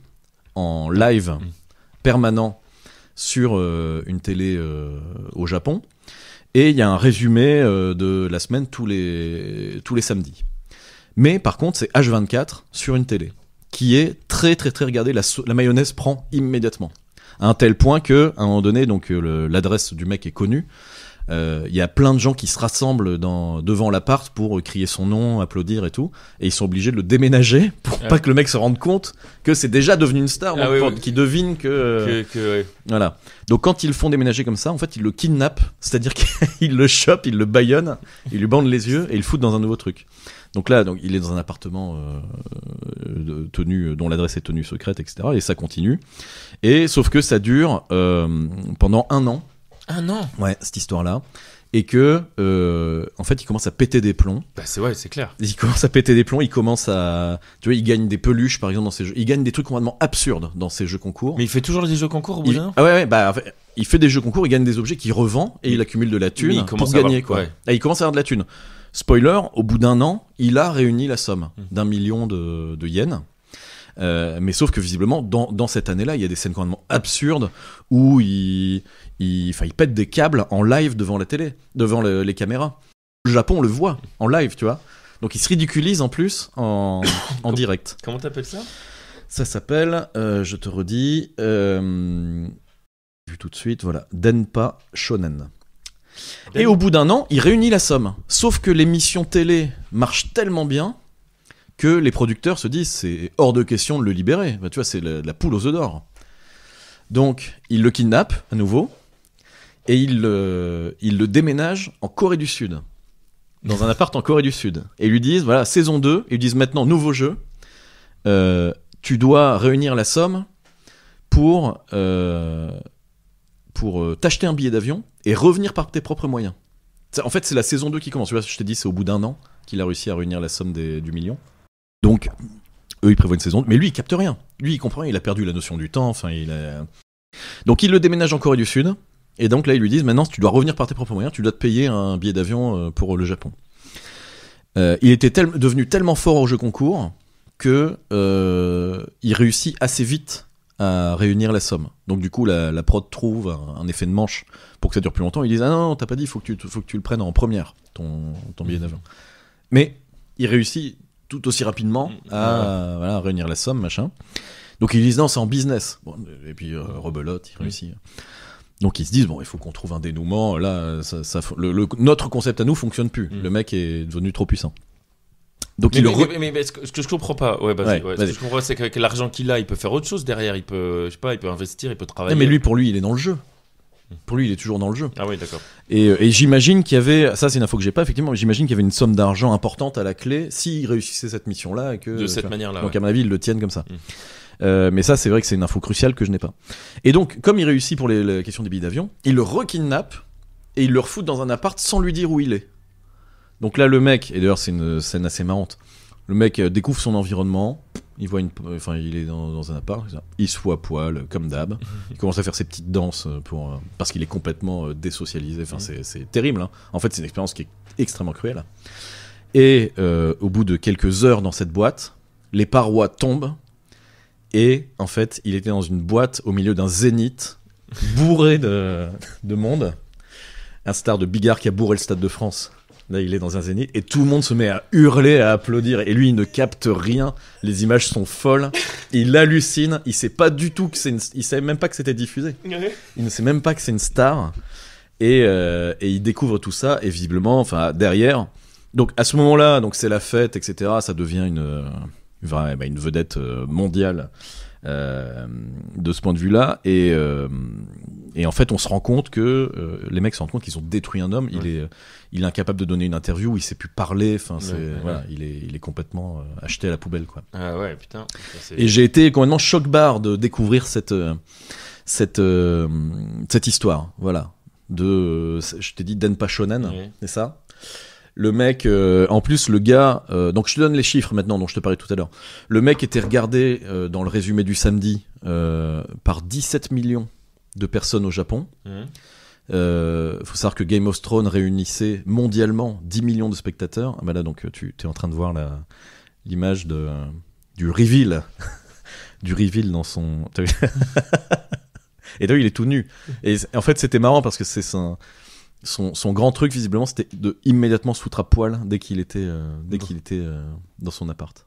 en live permanent sur une télé au Japon. Et il y a un résumé de la semaine tous les samedis. Mais par contre, c'est H24 sur une télé, qui est très très très regardée. La mayonnaise prend immédiatement. À un tel point que, à un moment donné, donc l'adresse du mec est connue. Il y a plein de gens qui se rassemblent devant l'appart pour crier son nom, applaudir et tout, et ils sont obligés de le déménager pour pas que le mec se rende compte que c'est déjà devenu une star, qui devine que voilà. Donc quand ils le font déménager comme ça, en fait ils le kidnappent, c'est-à-dire qu'ils le chopent, ils le bâillonnent, ils lui bandent les yeux et ils le foutent dans un nouveau truc. Donc là, il est dans un appartement dont l'adresse est tenue secrète, etc. Et ça continue. Et sauf que ça dure pendant 1 an. 1 an. Ouais, cette histoire-là. Et que, en fait, il commence à péter des plombs. Bah, c'est clair. Il commence à péter des plombs, il commence à. Tu vois, il gagne des peluches, par exemple, dans ses jeux. Il gagne des trucs complètement absurdes dans ses jeux concours. Mais il fait toujours des jeux concours au bout d'un an ? Ah ouais, bah, en fait, il fait des jeux concours, il gagne des objets qu'il revend et il accumule de la thune pour gagner, quoi. Ouais. Et il commence à avoir de la thune. Spoiler, au bout d'1 an, il a réuni la somme d'1 million de yens. Mais sauf que visiblement dans cette année-là, il y a des scènes complètement absurdes où il pète des câbles en live devant la télé, devant les caméras. Le Japon, on le voit en live, tu vois. Donc il se ridiculise en plus en direct. Comment t'appelles ça ? Ça s'appelle, je te redis, vu tout de suite, voilà, Denpa Shonen. Et au bout d'1 an, il réunit la somme. Sauf que l'émission télé marche tellement bien que les producteurs se disent c'est hors de question de le libérer. Bah, tu vois, c'est la poule aux œufs d'or. Donc, ils le kidnappent à nouveau et ils le déménagent en Corée du Sud. Dans un appart en Corée du Sud. Et ils lui disent, voilà, saison 2, ils lui disent maintenant, nouveau jeu, tu dois réunir la somme pour t'acheter un billet d'avion et revenir par tes propres moyens. En fait, c'est la saison 2 qui commence. Tu vois, je t'ai dit, c'est au bout d'1 an qu'il a réussi à réunir la somme du million. Donc, eux, ils prévoient une saison. Mais lui, il capte rien. Lui, il comprend, il a perdu la notion du temps. Enfin, donc, il le déménage en Corée du Sud. Et donc, là, ils lui disent, maintenant, tu dois revenir par tes propres moyens, tu dois te payer un billet d'avion pour le Japon. Il était devenu tellement fort au jeu concours que il réussit assez vite à réunir la somme. Donc, du coup, la prod trouve un effet de manche pour que ça dure plus longtemps. Ils disent, ah non, t'as pas dit, faut que tu le prennes en première, ton billet d'avion. Mais il réussit tout aussi rapidement à réunir la somme, machin. Donc ils disent non, c'est en business. Bon, et puis rebelote, il réussit. Donc ils se disent bon, il faut qu'on trouve un dénouement. Là, notre concept à nous fonctionne plus. Le mec est devenu trop puissant. Donc mais ce que je comprends pas, ce que je comprends, c'est qu'avec l'argent qu'il a, il peut faire autre chose derrière. Il peut, je sais pas, il peut investir, il peut travailler. Mais pour lui, il est dans le jeu. Pour lui, il est toujours dans le jeu. Ah oui, d'accord. Et j'imagine qu'il y avait, ça c'est une info que j'ai pas, effectivement, mais j'imagine qu'il y avait une somme d'argent importante à la clé s'il réussissait cette mission-là. De cette manière-là. Donc à mon avis, ils le tiennent comme ça. Mais ça, c'est vrai que c'est une info cruciale que je n'ai pas. Et donc, comme il réussit pour la question des billets d'avion, il le rekidnappe et il le refout dans un appart sans lui dire où il est. Donc là, le mec, et d'ailleurs c'est une scène assez marrante, le mec découvre son environnement, il est dans un appart, il se fout à poil, comme d'hab, il commence à faire ses petites danses parce qu'il est complètement désocialisé, c'est terrible, hein. En fait c'est une expérience qui est extrêmement cruelle. Et au bout de quelques heures dans cette boîte, les parois tombent, et en fait il était dans une boîte au milieu d'un zénith, bourré de monde, un star de Bigard qui a bourré le Stade de France. Là, il est dans un zénith et tout le monde se met à hurler, à applaudir. Et lui, il ne capte rien. Les images sont folles. Il hallucine. Il sait pas du tout il savait même pas que c'était diffusé. Il ne sait même pas que c'est une star. Et il découvre tout ça. Et visiblement, derrière. Donc, à ce moment-là, donc c'est la fête, etc. Ça devient une vedette mondiale de ce point de vue-là. Et Et en fait, on se rend compte que les mecs se rendent compte qu'ils ont détruit un homme. Il est incapable de donner une interview, il sait plus parler. Enfin, voilà, il est complètement acheté à la poubelle, quoi. Ah ouais, putain. Et j'ai été complètement choc-barre de découvrir cette histoire. Voilà. Je t'ai dit Denpa Shonen, c'est ça. Le mec, en plus, le gars, donc je te donne les chiffres maintenant dont je te parlais tout à l'heure. Le mec était regardé dans le résumé du samedi par 17 millions de personnes au Japon. Faut savoir que Game of Thrones réunissait mondialement 10 millions de spectateurs. Ah bah là, donc tu es en train de voir l'image du reveal, du reveal dans son. Et là, il est tout nu. Et en fait, c'était marrant parce que c'est son grand truc, visiblement, c'était de immédiatement se foutre à poil dès qu'il était dans son appart.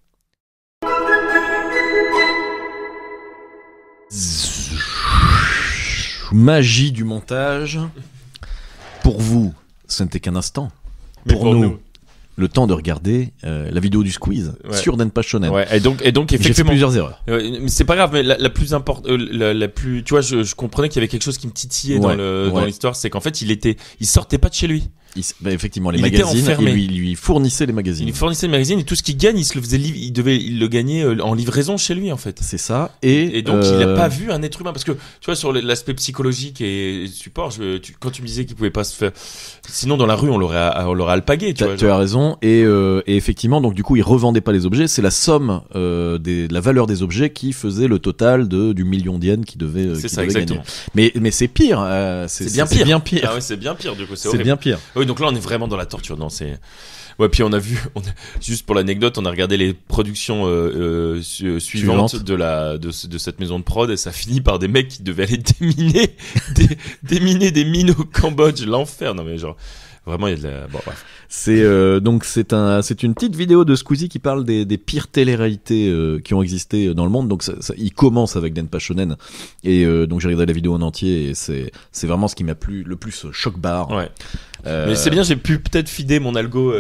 Magie du montage. Pour vous, ce n'était qu'un instant. Pour nous, le temps de regarder la vidéo du Squeeze sur Denpa Shonen. Ouais. Et donc effectivement, j'ai fait plusieurs erreurs. Mais c'est pas grave, mais la plus importante, la plus, tu vois, je comprenais qu'il y avait quelque chose qui me titillait dans l'histoire, c'est qu'en fait, il sortait pas de chez lui. Effectivement, les magazines, il lui fournissait les magazines. Il fournissait les magazines et tout ce qu'il gagne, il le gagnait en livraison chez lui, en fait. C'est ça. Et donc, il n'a pas vu un être humain. Parce que, tu vois, sur l'aspect psychologique et support, quand tu me disais qu'il pouvait pas se faire. Sinon, dans la rue, on l'aurait alpagué, tu vois. Tu as raison. Et effectivement, donc, du coup, il revendait pas les objets. C'est la somme de la valeur des objets qui faisait le total du million d'yens qu'il devait, exactement. gagner. Mais c'est pire. C'est bien pire. Ah ouais, c'est bien pire, du coup. C'est bien pire. Oui, donc là, on est vraiment dans la torture. Non, c'est. Ouais, puis juste pour l'anecdote, on a regardé les productions suivantes de cette maison de prod et ça finit par des mecs qui devaient aller déminer des mines au Cambodge, l'enfer. Non mais genre vraiment il y a de la. Bon, bref. C'est une petite vidéo de Squeezie qui parle des pires téléréalités qui ont existé dans le monde. Donc il commence avec Denpa Shonen et donc j'ai regardé la vidéo en entier et c'est vraiment ce qui m'a plu le plus choc-barre. Ouais. Mais c'est bien, j'ai pu peut-être feeder mon algo.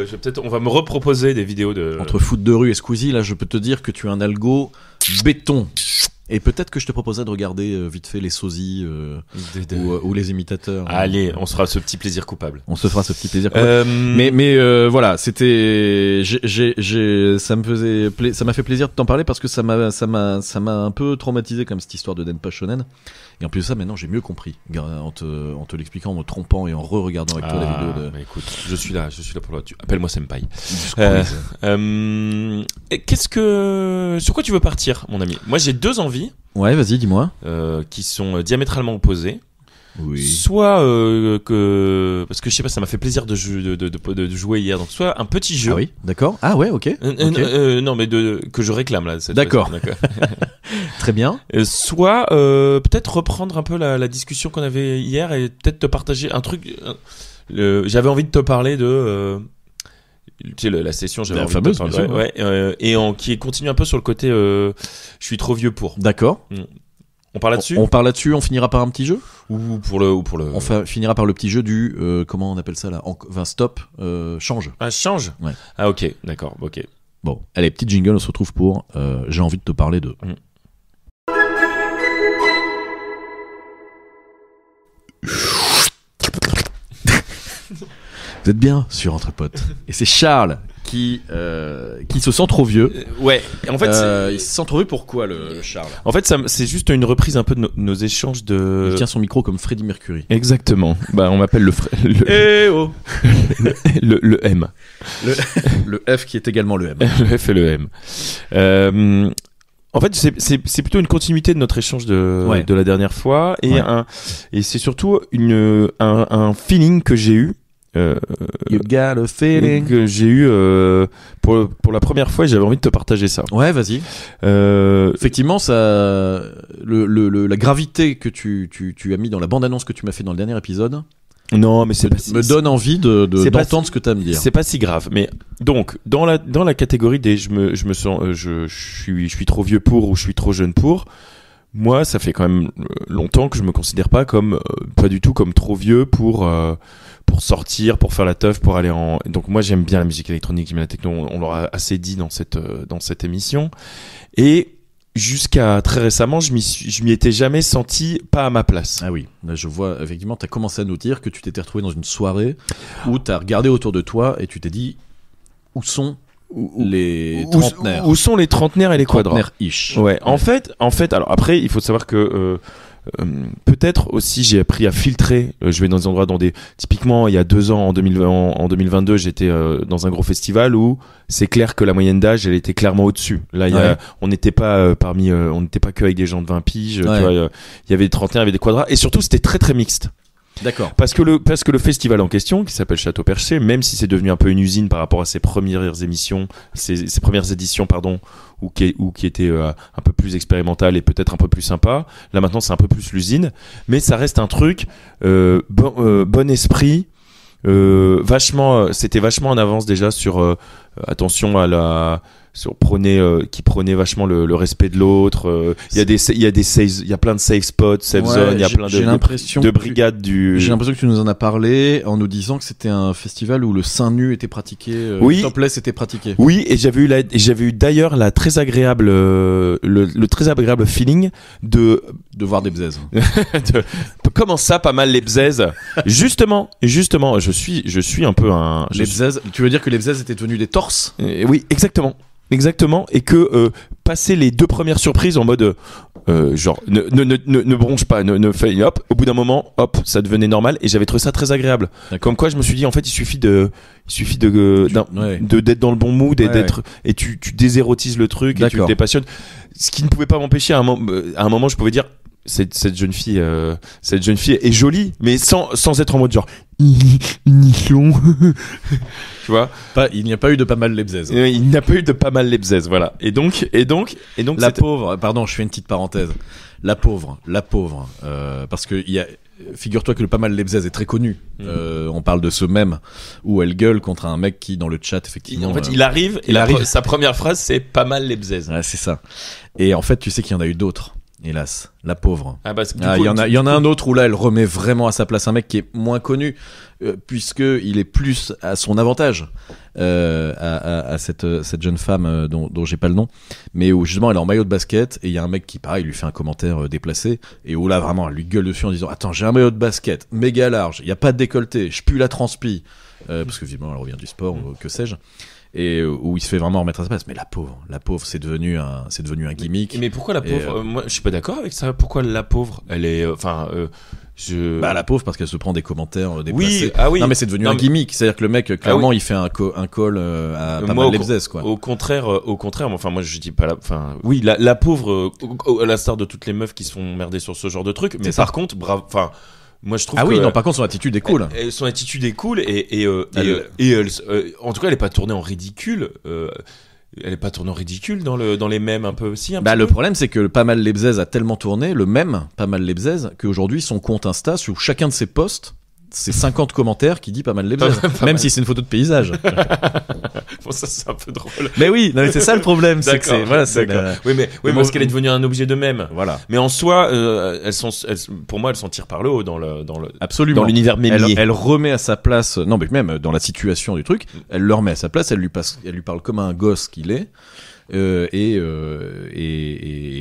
On va me reproposer des vidéos de. Entre foot de rue et Squeezie, là, je peux te dire que tu as un algo béton. Et peut-être que je te proposerais de regarder vite fait les sosies ou les imitateurs. Allez, on se fera ce petit plaisir coupable. On se fera ce petit plaisir coupable. Mais voilà, c'était, ça m'a fait plaisir de t'en parler parce que ça m'a un peu traumatisé comme cette histoire de Denpa Shonen. Et en plus de ça, maintenant j'ai mieux compris en te l'expliquant, en me trompant et en re-regardant avec toi la vidéo de. Bah écoute, je suis là pour toi. Appelle-moi Senpai. Sur quoi tu veux partir, mon ami? Moi, j'ai deux envies. Ouais, vas-y, dis-moi. Qui sont diamétralement opposées. Oui. Soit parce que je sais pas, ça m'a fait plaisir de jouer hier, donc soit un petit jeu. Ah oui, d'accord. Ah ouais, ok. Non, mais que je réclame là. D'accord. Très bien. Soit peut-être reprendre un peu la discussion qu'on avait hier et peut-être te partager un truc. J'avais envie de te parler de. Tu sais, la session, j'avais envie fameuse, de te parler. Qui continue un peu sur le côté. Je suis trop vieux pour. D'accord. On parle là-dessus. On parle là-dessus. On finira par un petit jeu. Ou pour le. On finira par le petit jeu du comment on appelle ça là. Stop. Change. Ah, change. Ouais. Ah ok, d'accord, ok. Bon, allez, petit jingle. On se retrouve pour. J'ai envie de te parler de. Vous êtes bien sur Entre Potes. Et c'est Charles qui se sent trop vieux. Ouais. En fait, il se sent trop vieux. Pourquoi le Charles? En fait, c'est juste une reprise un peu de nos échanges de. Il tient son micro comme Freddie Mercury. Exactement. Bah, on m'appelle le M. Le F qui est également le M. Le F et le M. En fait, c'est plutôt une continuité de notre échange de la dernière fois et c'est surtout un feeling que j'ai eu. You got a feeling que j'ai eu pour la première fois et j'avais envie de te partager ça. Ouais, vas-y. Effectivement, ça, la gravité que tu as mis dans la bande-annonce que tu m'as fait dans le dernier épisode. Non, mais me donne envie d'entendre ce que tu as à me dire. C'est pas si grave, mais donc dans la catégorie des je suis trop vieux pour ou je suis trop jeune pour. Moi, ça fait quand même longtemps que je me considère pas du tout comme trop vieux pour sortir, pour faire la teuf, pour aller en. Donc moi, j'aime bien la musique électronique, j'aime la techno. On l'aura assez dit dans cette émission. Et jusqu'à très récemment, je m'y étais jamais senti pas à ma place. Ah oui, là je vois, effectivement, tu as commencé à nous dire que tu t'étais retrouvé dans une soirée où tu as regardé autour de toi et tu t'es dit, où sont les trentenaires? Où sont les trentenaires et les quadras? Trentenaires-ish. Ouais, en fait, alors après, il faut savoir que peut-être aussi j'ai appris à filtrer. Je vais dans des endroits typiquement il y a 2 ans en 2022 j'étais dans un gros festival où c'est clair que la moyenne d'âge elle était clairement au-dessus. Là on n'était pas on n'était pas que avec des gens de 20 piges. Tu vois, il y avait des trentenaires, il y avait des quadras et surtout c'était très très mixte. D'accord. Parce que le festival en question, qui s'appelle Château Perché, même si c'est devenu un peu une usine par rapport à ses premières éditions, pardon, ou qui était un peu plus expérimental et peut-être un peu plus sympa. Là maintenant, c'est un peu plus l'usine, mais ça reste un truc bon esprit. C'était vachement en avance déjà sur attention à qui prenait vachement le respect de l'autre. Il y a plein de safe spots, safe zones, il y a plein de brigades J'ai l'impression que tu nous en as parlé en nous disant que c'était un festival où le sein nu était pratiqué, oui. le topless était pratiqué. Oui, et j'avais eu d'ailleurs le très agréable feeling de voir des bzaises. Comment ça, pas mal les bzaises? Justement, je suis un peu un. Les bzaises, tu veux dire que les bzaises étaient devenus des torses? Oui, exactement, et que passer les 2 premières surprises en mode genre ne bronche pas, ne fait hop, au bout d'un moment, hop, ça devenait normal et j'avais trouvé ça très agréable. D'accord. Comme quoi, je me suis dit en fait, il suffit d'être dans le bon mood et et tu désérotises le truc. D'accord. Et tu te dépassionnes. Ce qui ne pouvait pas m'empêcher à un moment, je pouvais dire. Cette jeune fille est jolie, mais sans être en mode genre nichon. Tu vois, il n'y a pas eu de pas mal les bzaises. Il n'y a pas eu de pas mal les bzaises, voilà. Et donc la pauvre, pardon, je fais une petite parenthèse. La pauvre, parce que figure-toi que le pas mal les bzaises est très connu. On parle de ce mème où elle gueule contre un mec qui dans le chat effectivement. En fait, il arrive et sa première phrase c'est pas mal les bzaises. Ouais, c'est ça. Et en fait, tu sais qu'il y en a eu d'autres. Hélas, la pauvre. Il y en a un autre où là elle remet vraiment à sa place un mec qui est moins connu puisque il est plus à son avantage à cette jeune femme dont j'ai pas le nom, mais où justement elle est en maillot de basket et il y a un mec qui pareil lui fait un commentaire déplacé et où là vraiment elle lui gueule dessus en disant attends j'ai un maillot de basket méga large, il y a pas de décolleté, je pue la transpi parce que vivement elle revient du sport ou que sais-je. Et où il se fait vraiment remettre à sa place. Mais la pauvre, c'est devenu un gimmick. Mais pourquoi la pauvre? Moi, je suis pas d'accord avec ça. Pourquoi la pauvre? Elle est, la pauvre parce qu'elle se prend des commentaires déplacés. Oui. Non mais c'est devenu un gimmick. C'est-à-dire que le mec, clairement, il fait un call à pas mal les bzaises, quoi. Au contraire. Enfin, moi, je dis pas la pauvre, à l'instar de toutes les meufs qui se font merder sur ce genre de truc. Mais par contre, bravo. Enfin. Moi, je trouve par contre, son attitude est cool. Son attitude est cool et en tout cas, elle est pas tournée en ridicule. Elle est pas tournée en ridicule dans les mèmes un peu aussi. Le problème, c'est que pas mal les bzaises a tellement tourné, le mème pas mal les bzaises, qu'aujourd'hui, son compte Insta, sur chacun de ses posts, c'est 50 commentaires qui dit pas mal les bzaises. Même si c'est une photo de paysage. Bon, ça, c'est un peu drôle. Mais oui, non, mais c'est ça le problème. D'accord. Oui, parce qu'elle est devenue un objet de mème. Voilà. Mais en soi, pour moi, elles s'en tirent par le haut Absolument. Dans l'univers mémier. Elle remet à sa place, non, mais même dans la situation du truc, elle le remet à sa place, elle lui parle comme un gosse qu'il est. Et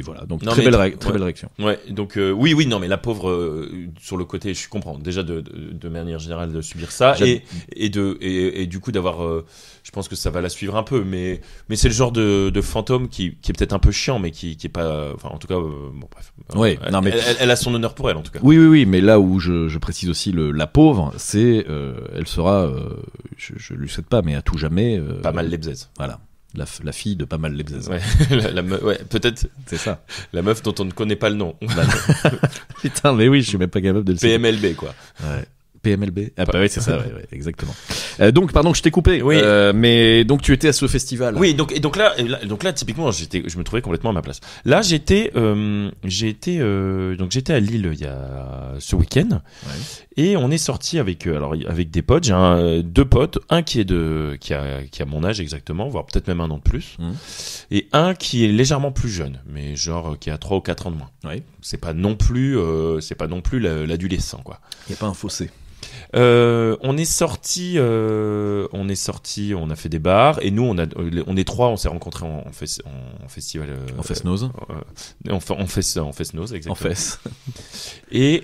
voilà, donc très belle réaction. Ouais, donc oui, non, mais la pauvre sur le côté, je comprends déjà de manière générale de subir ça et du coup d'avoir, je pense que ça va la suivre un peu, mais c'est le genre de fantôme qui est peut-être un peu chiant, mais qui est pas, enfin en tout cas, bon bref. Ouais, elle a son honneur pour elle en tout cas. Oui, mais là où je précise aussi la pauvre, c'est elle sera, je lui souhaite pas, mais à tout jamais. Pas mal les bzaises. Voilà. La fille de pas mal les bzaises. Ouais, peut-être. C'est ça. La meuf dont on ne connaît pas le nom. Putain, mais oui, je suis même pas capable de le savoir. PMLB, quoi. Ouais. PMLB. Ah bah oui, c'est ça, ouais, exactement. Donc pardon, je t'ai coupé. Oui. Mais donc tu étais à ce festival. Oui, donc là typiquement, je me trouvais complètement à ma place. Là, j'étais à Lille il y a ce week-end. Ouais. Et on est sorti avec des potes. J'ai 2 potes, un qui a mon âge exactement, voire peut-être même 1 an de plus, et un qui est légèrement plus jeune, mais genre qui a 3 ou 4 ans de moins. Ouais. C'est pas non plus l'adolescent, quoi. Il y a pas un fossé. On est sorti, on a fait des bars et nous on est 3, on s'est rencontrés en festival. En Fest-Nose. En Fest-Nose, exactement. En Fest. Et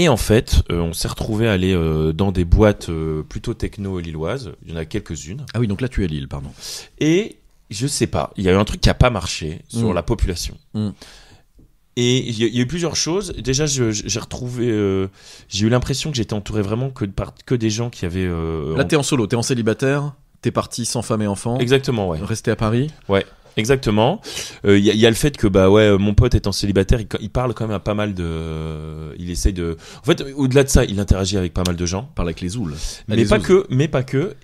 en fait, on s'est retrouvés à aller dans des boîtes plutôt techno lilloises. Il y en a quelques-unes. Ah oui, donc là tu es à Lille, pardon. Et je sais pas, il y a eu un truc qui a pas marché sur la population. Et il y a eu plusieurs choses. Déjà, j'ai retrouvé, j'ai eu l'impression que j'étais entouré vraiment que des gens qui avaient. Là, t'es en solo, t'es en célibataire, t'es parti sans femme et enfant. Exactement, ouais. Resté à Paris. Ouais. Exactement. Il y a le fait que mon pote étant célibataire, il parle quand même à pas mal de. Il essaye de. En fait, au-delà de ça, il interagit avec pas mal de gens. Il parle avec les zouls. Mais pas que.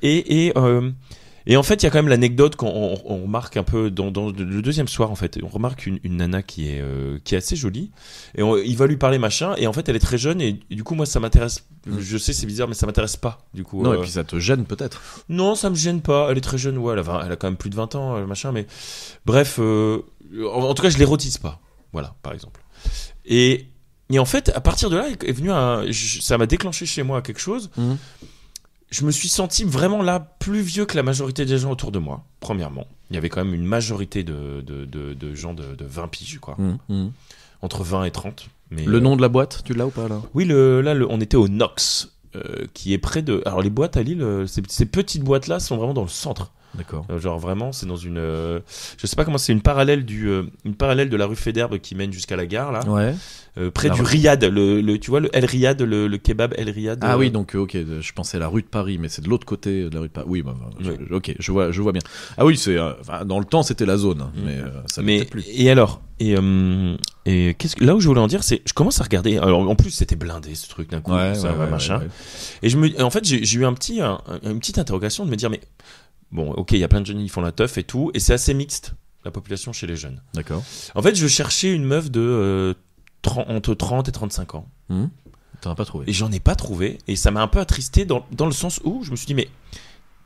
Et en fait, il y a quand même l'anecdote qu'on remarque un peu dans le deuxième soir. En fait, on remarque une nana qui est assez jolie. Et il va lui parler machin. Et en fait, elle est très jeune. Et du coup, moi, ça m'intéresse. Je sais, c'est bizarre, mais ça m'intéresse pas. Du coup. Non, et puis ça te gêne peut-être. Non, ça me gêne pas. Elle est très jeune. Ouais, elle a quand même plus de 20 ans, machin. Mais bref, en tout cas, je l'érotise pas. Voilà, par exemple. Et en fait, à partir de là, est venu ça m'a déclenché chez moi quelque chose. Je me suis senti vraiment là plus vieux que la majorité des gens autour de moi, premièrement. Il y avait quand même une majorité de gens de 20 piges, quoi. Entre 20 et 30. Mais, le nom de la boîte, tu l'as ou pas là ? Oui, on était au Nox, qui est près de... Alors les boîtes à Lille, ces petites boîtes-là sont vraiment dans le centre. D'accord. Genre vraiment, c'est dans une... je sais pas comment c'est, une parallèle de la rue Fédère qui mène jusqu'à la gare, là. Ouais. Près du Riyad, tu vois le El Riyad, le kebab El Riyad. Ah oui, donc ok, je pensais à la rue de Paris, mais c'est de l'autre côté de la rue de Paris. Oui, ok, je vois bien. Ah oui, c'est dans le temps c'était la zone, mais ça ne l'était plus. Et alors, là où je voulais en dire, c'est, je commence à regarder. Alors en plus c'était blindé ce truc d'un coup, machin. Ouais. Et en fait j'ai eu une petite interrogation de me dire mais bon, ok, il y a plein de jeunes qui font la teuf et tout, et c'est assez mixte la population chez les jeunes. D'accord. En fait, je cherchais une meuf de entre 30 et 35 ans. T'en as pas trouvé. Et j'en ai pas trouvé. Et ça m'a un peu attristé dans le sens où je me suis dit, mais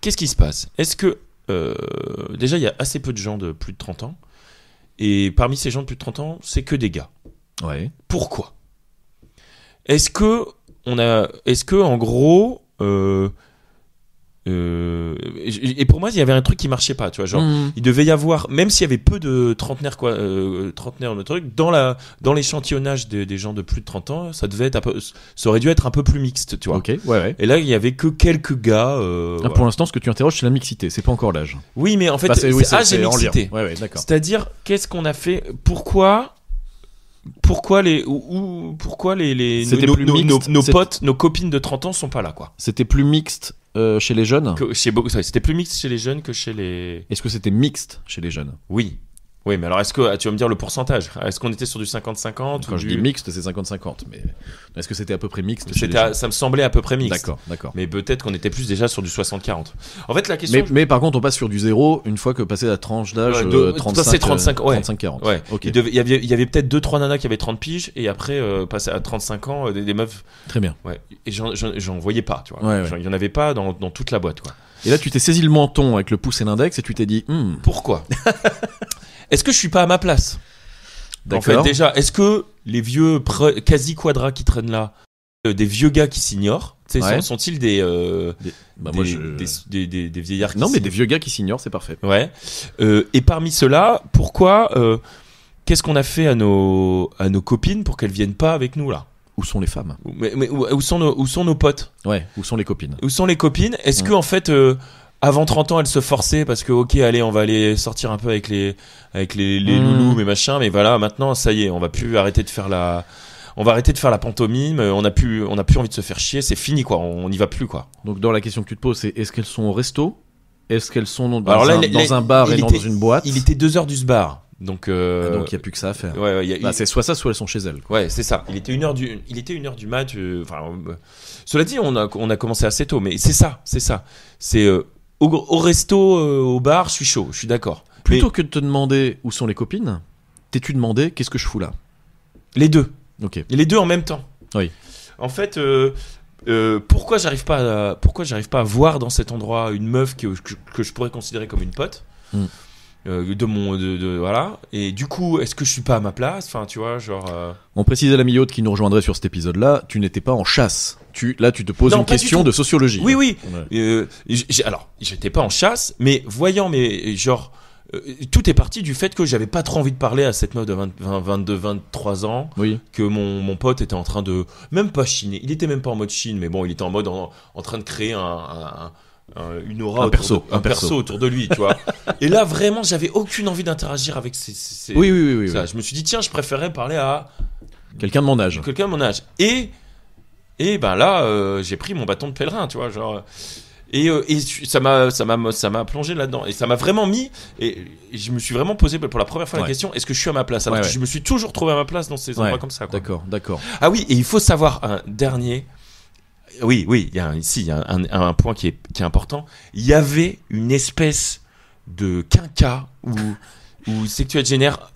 qu'est-ce qui se passe ? Est-ce que, déjà, il y a assez peu de gens de plus de 30 ans. Et parmi ces gens de plus de 30 ans, c'est que des gars. Ouais. Pourquoi ? Est-ce que, en gros... et pour moi il y avait un truc qui marchait pas, tu vois, genre il devait y avoir, même s'il y avait peu de trentenaires trentenaires de trucs dans l'échantillonnage des gens de plus de 30 ans, ça aurait dû être un peu plus mixte, tu vois. Ok, ouais. Et là il y avait que quelques gars. Voilà. Pour l'instant, ce que tu interroges, c'est la mixité, c'est pas encore l'âge. Oui, mais en fait, c'est mixité. Ouais, d'accord. C'est-à-dire, qu'est-ce qu'on a fait ? Pourquoi nos potes, nos copines de 30 ans sont pas là, quoi. C'était plus mixte chez les jeunes ? C'était plus mixte chez les jeunes que chez les... Est-ce que c'était mixte chez les jeunes ? Oui, mais alors est-ce que tu vas me dire le pourcentage ? Est-ce qu'on était sur du 50-50 ? Quand je dis mixte, c'est 50-50, mais est-ce que c'était à peu près mixte chez les jeunes ? Ça me semblait à peu près mixte. D'accord. Mais peut-être qu'on était plus déjà sur du 60-40. En fait, la question... Mais par contre, on passe sur du zéro une fois que passé la tranche d'âge 35-40. Ouais. Okay. Il y avait peut-être 2-3 nanas qui avaient 30 piges, et après, passé à 35 ans, des meufs... Très bien. Ouais. Et j'en voyais pas, tu vois. Il y en avait pas dans toute la boîte, quoi. Et là, tu t'es saisi le menton avec le pouce et l'index, et tu t'es dit... Pourquoi ? Est-ce que je suis pas à ma place ? D'accord. En fait, déjà, est-ce que les vieux quasi quadras qui traînent là, des vieux gars qui s'ignorent, sont-ils des vieillards qui mais des vieux gars qui s'ignorent, c'est parfait. Ouais. Et parmi ceux-là, pourquoi qu'est-ce qu'on a fait à nos copines pour qu'elles viennent pas avec nous là ? Où sont les femmes ? Où sont nos potes ? Ouais. Où sont les copines ? Où sont les copines ? Est-ce que en fait avant 30 ans, elle se forçait parce que ok, allez, on va aller sortir un peu avec les loulous, mais machin. Mais voilà, maintenant, ça y est, on va arrêter de faire la pantomime. On a plus envie de se faire chier. C'est fini, quoi. On n'y va plus, quoi. Donc, dans la question que tu te poses, c'est est-ce qu'elles sont au resto ? Est-ce qu'elles sont dans un bar et non dans une boîte ? Il était 2h du bar. Donc il n'y a plus que ça à faire. C'est soit ça, soit elles sont chez elles, quoi. Ouais, c'est ça. Il était 1h du match. Cela dit, on a commencé assez tôt, mais c'est ça. C'est au resto, au bar, je suis chaud, je suis d'accord. Plutôt que de te demander où sont les copines, t'es-tu demandé qu'est-ce que je fous là ? Les deux. Ok. Et les deux en même temps. Oui. En fait, pourquoi j'arrive pas à voir dans cet endroit une meuf que je pourrais considérer comme une pote ? voilà. Et du coup, est-ce que je suis pas à ma place? Enfin, tu vois, genre. On précise à la Millaude qui nous rejoindrait sur cet épisode-là, tu n'étais pas en chasse. Là, tu te poses Non, une pas du question tout. de sociologie. Oui, oui. Ouais. Alors, j'étais pas en chasse, mais voyant genre. Tout est parti du fait que j'avais pas trop envie de parler à cette meuf de 22, 23 ans. Oui. Que mon pote était en train de. Même pas chiner. Il était même pas en mode chine, mais bon, il était en mode en train de créer une aura, Un perso autour de lui, tu vois. Et là, vraiment, j'avais aucune envie d'interagir avec ces Oui. ça. Je me suis dit, tiens, je préférais parler à Quelqu'un de mon âge. quelqu'un de mon âge. Et ben là, j'ai pris mon bâton de pèlerin, tu vois, genre. Et ça m'a plongé là-dedans. Et ça m'a vraiment mis. Et je me suis vraiment posé pour la première fois la question, est-ce que je suis à ma place? Alors que je me suis toujours trouvé à ma place dans ces endroits comme ça, quoi. D'accord. Ah oui, et il faut savoir un dernier. Oui, il y a un point qui est important. Il y avait une espèce de quinca ou sexuagénaire.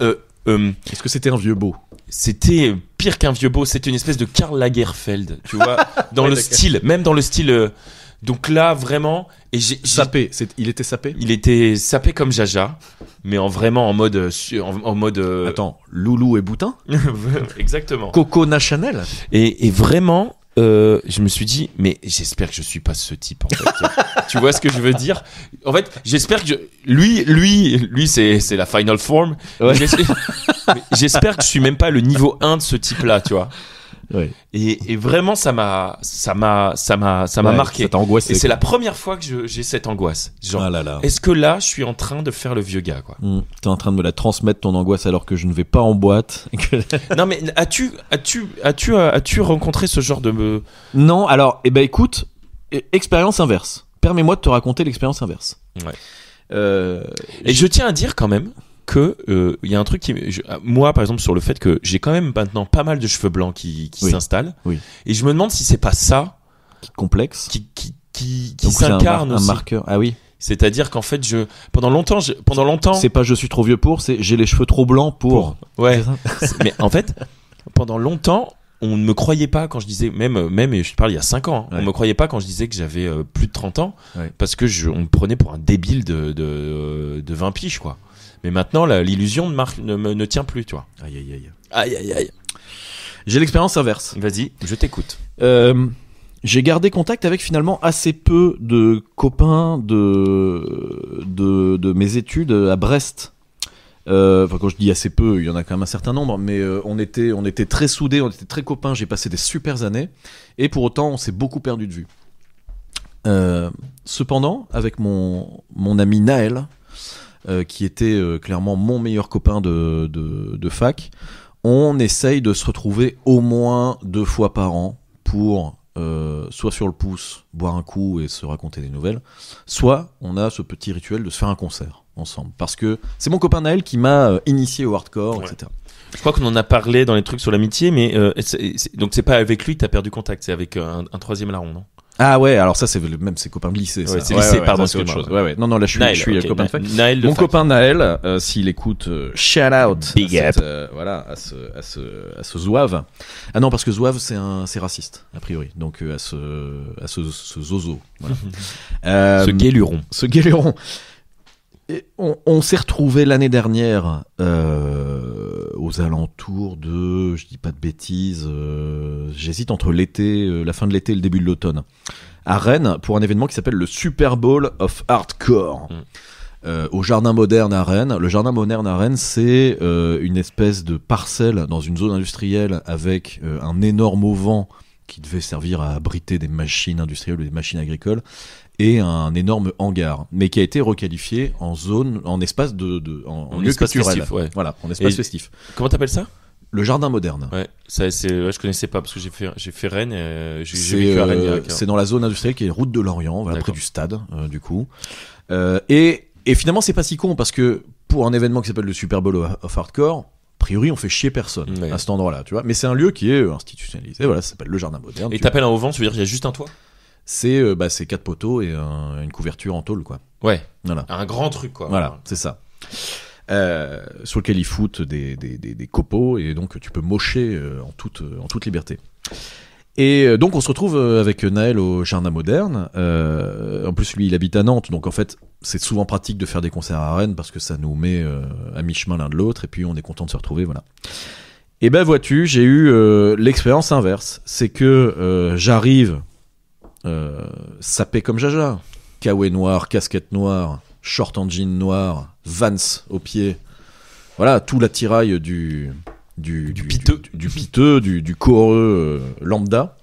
Est-ce que c'était un vieux beau? C'était pire qu'un vieux beau. C'était une espèce de Karl Lagerfeld, tu vois, dans le style, même dans le style. Donc là, vraiment, et Sapé. Il était sapé? Il était sapé comme Jaja, mais vraiment en mode. Attends, Loulou et Boutin? Exactement. Coco Chanel? Et vraiment. Je me suis dit, mais j'espère que je suis pas ce type, en fait. Tu vois ce que je veux dire? En fait, j'espère que lui, c'est la final form. Ouais. J'espère que je suis même pas le niveau 1 de ce type-là, tu vois. Ouais. Et vraiment, ça m'a marqué. Ça t'a angoissé. Et c'est la première fois que j'ai cette angoisse. Genre, Ah là là. est-ce que là, je suis en train de faire le vieux gars, quoi? T'es en train de me la transmettre, ton angoisse, alors que je ne vais pas en boîte. Non, mais as-tu rencontré ce genre de... Non, alors, écoute, expérience inverse. Permets-moi de te raconter l'expérience inverse. Ouais. Et je tiens à dire quand même que il y a un truc moi par exemple sur le fait que j'ai quand même maintenant pas mal de cheveux blancs qui s'installent. Oui. Et je me demande si c'est pas ça complexe qui donc s'incarne un aussi. Marqueur. Ah oui. C'est-à-dire qu'en fait pendant longtemps c'est pas je suis trop vieux pour, c'est j'ai les cheveux trop blancs pour. Ouais. Mais en fait pendant longtemps on ne me croyait pas quand je disais, même et je te parle il y a 5 ans, on me croyait pas quand je disais que j'avais plus de 30 ans, parce que on me prenait pour un débile de 20 piges, quoi. Mais maintenant, l'illusion ne tient plus, tu vois. Aïe. J'ai l'expérience inverse. Vas-y, je t'écoute. J'ai gardé contact avec finalement assez peu de copains de mes études à Brest. Enfin, quand je dis assez peu, il y en a quand même un certain nombre, mais on était très soudés, on était très copains. J'ai passé des super années, et pour autant, on s'est beaucoup perdu de vue. Cependant, avec mon ami Naël, qui était clairement mon meilleur copain de fac, on essaye de se retrouver au moins 2 fois par an pour soit sur le pouce, boire un coup et se raconter des nouvelles, soit on a ce petit rituel de se faire un concert ensemble, parce que c'est mon copain Naël qui m'a initié au hardcore, etc. Je crois qu'on en a parlé dans les trucs sur l'amitié, mais donc c'est pas avec lui que t'as perdu contact, c'est avec un troisième larron, non? Ah ouais, alors ça c'est même ses copains de lycée. Ouais, ça. c'est lycée, pardon, c'est autre excuse-moi. chose. Ouais. Non, là je suis okay. copain de fac. Mon copain Naël, s'il écoute, shout out. Big up. Voilà, à ce zouave. Ah non, parce que zouave c'est raciste a priori. Donc à ce zozo. Voilà. Ce guéluron. Et on s'est retrouvés l'année dernière aux alentours de, je dis pas de bêtises, j'hésite entre l'été, la fin de l'été et le début de l'automne, à Rennes, pour un événement qui s'appelle le Super Bowl of Hardcore. Au Jardin Moderne à Rennes. Le Jardin Moderne à Rennes, c'est une espèce de parcelle dans une zone industrielle avec un énorme auvent qui devait servir à abriter des machines industrielles ou des machines agricoles, et un énorme hangar, mais qui a été requalifié en espace en lieu culturel. Festif, ouais. Voilà, en espace festif. Comment t'appelles ça? Le Jardin Moderne. Ouais, je connaissais pas parce que j'ai fait Rennes. J'ai vécu à Rennes. C'est dans la zone industrielle qui est route de Lorient, voilà, près du stade, du coup. Et finalement, c'est pas si con, parce que pour un événement qui s'appelle le Super Bowl of Hardcore, a priori, on fait chier personne à cet endroit-là, tu vois. Mais c'est un lieu qui est institutionnalisé. Voilà, ça s'appelle le Jardin Moderne. Et t'appelles un auvent, ça veut dire qu'il y a juste un toit? C'est 4 poteaux et une couverture en tôle, quoi. Ouais. Voilà. Un grand truc, quoi. Voilà, c'est ça. Sur lequel ils foutent des copeaux, et donc tu peux mocher en toute liberté. Et donc on se retrouve avec Naël au Jardin Moderne. En plus lui il habite à Nantes, donc en fait c'est souvent pratique de faire des concerts à Rennes parce que ça nous met à mi-chemin l'un de l'autre et puis on est content de se retrouver, voilà. Et ben vois-tu, j'ai eu l'expérience inverse. C'est que j'arrive sapé comme Jaja, kawaii noir, casquette noire, short en jean noir, Vans au pied. Voilà, tout l'attirail du piteux, du coreux lambda.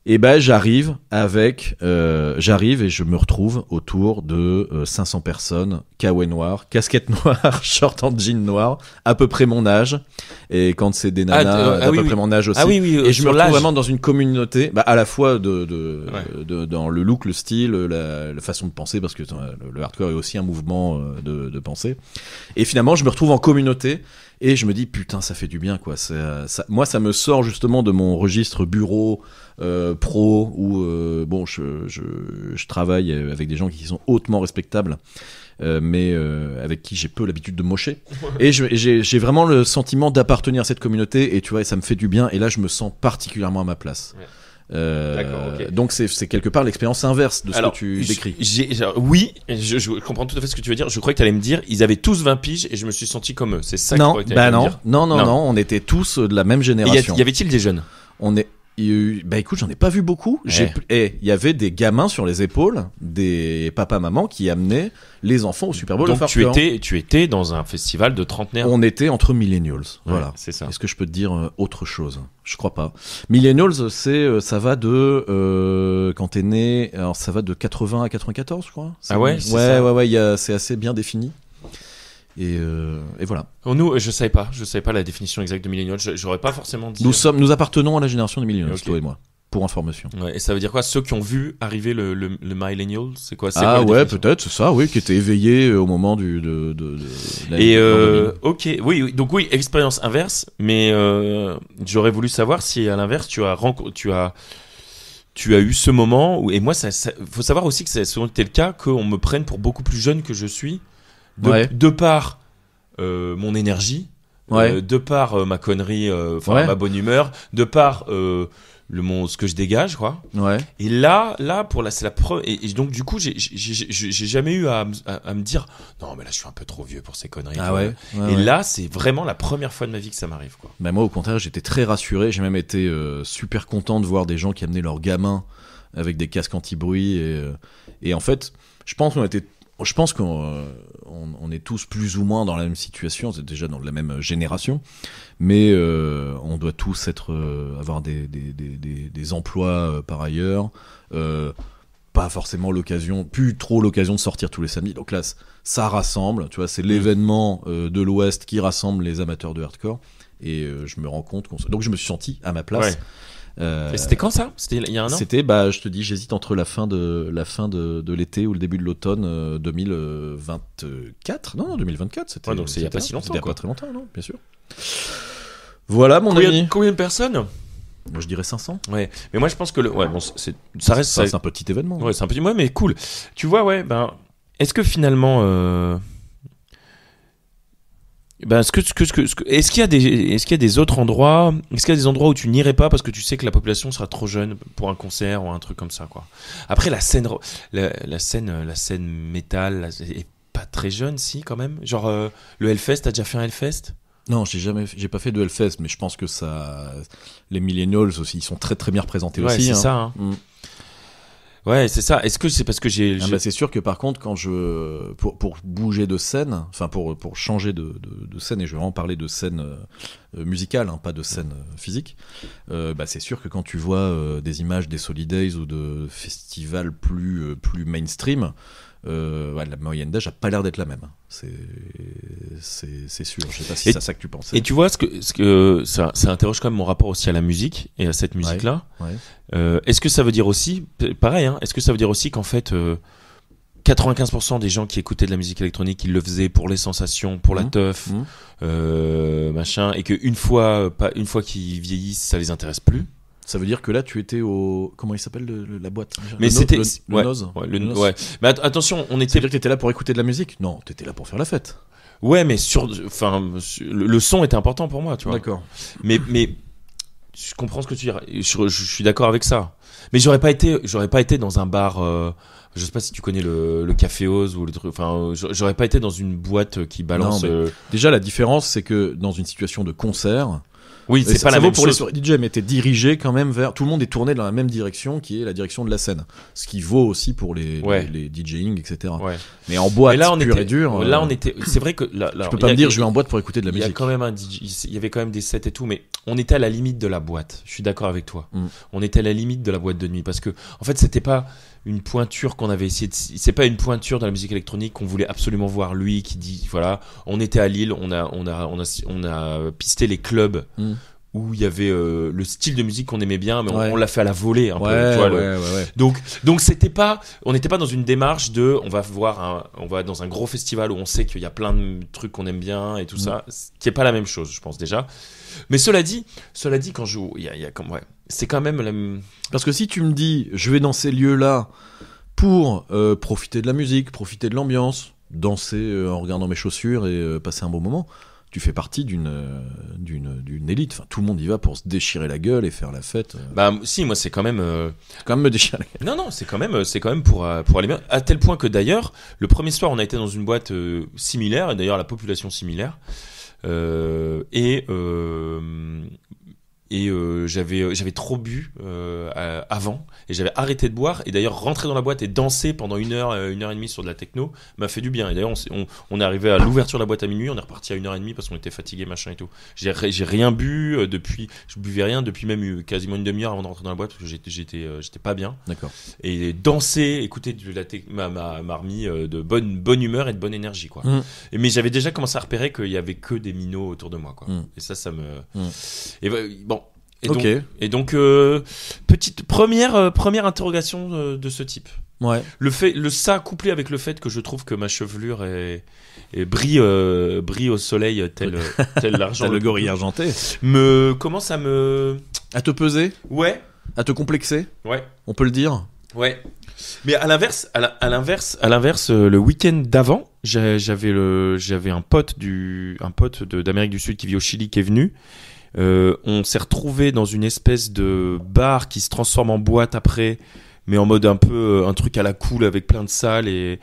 Et ben j'arrive et je me retrouve autour de 500 personnes, kawaii noir, casquette noire, short en jean noir, à peu près mon âge. Et quand c'est des nanas, à peu près mon âge aussi. Et je me retrouve vraiment dans une communauté, à la fois dans le look, le style, la façon de penser, parce que le hardcore est aussi un mouvement de pensée. Et finalement, je me retrouve en communauté. Et je me dis, putain, ça fait du bien, quoi. Moi, ça me sort justement de mon registre bureau, pro, où je travaille avec des gens qui sont hautement respectables, mais avec qui j'ai peu l'habitude de mocher. Et j'ai vraiment le sentiment d'appartenir à cette communauté, et tu vois, et ça me fait du bien. Et là, je me sens particulièrement à ma place. Ouais. D'accord, okay. Donc c'est quelque part l'expérience inverse de ce que tu décris. Oui, je comprends tout à fait ce que tu veux dire. Je croyais que tu allais me dire ils avaient tous 20 piges et je me suis senti comme eux. C'est ça que je croyais que tu allais me dire. Non, on était tous de la même génération. Y avait-il des jeunes? Écoute, j'en ai pas vu beaucoup. Il y avait des gamins sur les épaules, des papas-mamans qui amenaient les enfants au Super Bowl. Donc tu étais dans un festival de trentenaires. On était entre millennials, voilà. C'est ça. Est-ce que je peux te dire autre chose? Je crois pas. Millennials, ça va de quand t'es né, alors ça va de 80 à 94, je crois. Ouais. C'est assez bien défini. Et voilà. Nous, je savais pas la définition exacte de millennials. J'aurais pas forcément dit. Nous appartenons à la génération des millennials, toi et moi, pour information. Ouais, et ça veut dire quoi? Ceux qui ont vu arriver le millennial, c'est quoi? Peut-être, c'est ça, oui, qui étaient éveillés au moment ok, oui, donc oui, expérience inverse, mais j'aurais voulu savoir si à l'inverse tu as eu ce moment où, et moi, faut savoir aussi que ça a souvent été le cas, qu'on me prenne pour beaucoup plus jeune que je suis. De par mon énergie, de par ma connerie, ma bonne humeur, de par ce que je dégage, quoi. Ouais. Et là, c'est la preuve. Et donc du coup, j'ai jamais eu à me dire non, mais là, je suis un peu trop vieux pour ces conneries. Là, c'est vraiment la première fois de ma vie que ça m'arrive, quoi. Moi, au contraire, j'étais très rassuré. J'ai même été super content de voir des gens qui amenaient leurs gamins avec des casques anti-bruit et en fait, je pense qu'on est tous plus ou moins dans la même situation, c'est déjà dans la même génération, mais on doit tous avoir des emplois par ailleurs, pas forcément plus trop l'occasion de sortir tous les samedis. Donc là, ça rassemble, tu vois, c'est l'événement de l'Ouest qui rassemble les amateurs de hardcore, et je me rends compte donc je me suis senti à ma place. Et c'était quand ça? C'était il y a un an? C'était, je te dis, j'hésite entre la fin de l'été ou le début de l'automne 2024. Non, 2024. C'était. Donc c'est il y a pas si longtemps. C'était il y a pas très longtemps, non, bien sûr. Voilà, mon ami. Combien de personnes? Moi, je dirais 500. Ouais, mais moi je pense que ça reste un petit événement. Ouais, c'est un petit, mais cool. Tu vois, est-ce que finalement. Est-ce qu'il y a des autres endroits? Est-ce qu'il y a des endroits où tu n'irais pas parce que tu sais que la population sera trop jeune pour un concert ou un truc comme ça, quoi? Après, la scène métal est pas très jeune, si, quand même. Genre le Hellfest, t'as déjà fait un Hellfest? Non, j'ai pas fait de Hellfest, mais je pense que les millennials aussi, ils sont très très bien représentés aussi. C'est ça. Hein. Ouais, c'est ça. Est-ce que c'est parce que c'est sûr que par contre, quand pour bouger de scène, enfin pour changer de scène, et je vais vraiment parler de scène musicale, pas de scène physique, c'est sûr que quand tu vois des images des Solidays ou de festivals plus mainstream, la moyenne d'âge a pas l'air d'être la même. C'est sûr. Je sais pas si c'est ça que tu pensais. Et tu vois ce que ça interroge quand même mon rapport aussi à la musique et à cette musique-là. Ouais. Est-ce que ça veut dire aussi, pareil, est-ce que ça veut dire aussi qu'en fait 95% des gens qui écoutaient de la musique électronique, ils le faisaient pour les sensations, pour la teuf, machin, et qu'une fois qu'ils vieillissent, ça les intéresse plus? Ça veut dire que là, tu étais au... Comment il s'appelle la boîte? Mais c'était... Le Nose. Ouais. Mais attention, on était... Ça veut dire que t'étais là pour écouter de la musique? Non, t'étais là pour faire la fête. Ouais, mais le son était important pour moi, tu vois. D'accord. Mais je comprends ce que tu dis. Je suis d'accord avec ça. Mais j'aurais pas été dans un bar... Je sais pas si tu connais le Café Oz ou le truc. Enfin, j'aurais pas été dans une boîte qui balance. Non, déjà, la différence, c'est que dans une situation de concert. Oui, c'est pas la même même pour chose. les DJ, mais t'es dirigé quand même vers. Tout le monde est tourné dans la même direction, qui est la direction de la scène. Ce qui vaut aussi pour les DJing, etc. Ouais. Mais en boîte, Et là, pure et dure. Là, on était. C'est vrai que là, je peux pas me dire, je vais en boîte pour écouter de la musique. Il y a quand même un DJ. Il y avait quand même des sets et tout, mais on était à la limite de la boîte. Je suis d'accord avec toi. On était à la limite de la boîte de nuit parce que, en fait, c'était pas une pointure qu'on avait essayé de. C'est pas une pointure dans la musique électronique qu'on voulait absolument voir. Lui qui dit, voilà, on était à Lille, on a pisté les clubs. Où il y avait le style de musique qu'on aimait bien, mais on l'a fait à la volée un peu. Tu vois, donc c'était pas, on n'était pas dans une démarche de, on va dans un gros festival où on sait qu'il y a plein de trucs qu'on aime bien et tout ça, qui est pas la même chose, je pense déjà. Mais cela dit, quand je, c'est quand même parce que si tu me dis, je vais dans ces lieux-là pour profiter de la musique, profiter de l'ambiance, danser en regardant mes chaussures et passer un bon moment. Tu fais partie d'une élite. Enfin, tout le monde y va pour se déchirer la gueule et faire la fête. Bah si, moi c'est quand même. Quand même me déchirer la gueule. Non, c'est quand même pour aller bien. À tel point que d'ailleurs, le premier soir, on a été dans une boîte similaire, et d'ailleurs la population similaire. J'avais trop bu avant et j'avais arrêté de boire, et d'ailleurs rentrer dans la boîte et danser pendant 1 heure et demie sur de la techno m'a fait du bien. Et d'ailleurs on est arrivé à l'ouverture de la boîte à minuit, on est reparti à 1h30 parce qu'on était fatigué machin et tout. J'ai rien bu depuis, je buvais rien depuis même quasiment une demi-heure avant de rentrer dans la boîte parce que j'étais pas bien. D'accord. Et danser, écouter m'a remis de bonne humeur et de bonne énergie quoi. Mais j'avais déjà commencé à repérer qu'il y avait que des minots autour de moi quoi. Et ça me et bon. Et donc petite première interrogation de ce type. Ouais. Ça couplé avec le fait que je trouve que ma chevelure brille au soleil tel l'argent. Le gorille argenté. Commence à te peser. Ouais. À te complexer. Ouais. On peut le dire. Ouais. Mais à l'inverse, le week-end d'avant, j'avais un pote d'Amérique du Sud qui vit au Chili qui est venu. On s'est retrouvé dans une espèce de bar qui se transforme en boîte après, mais en mode un peu un truc à la cool avec plein de salles et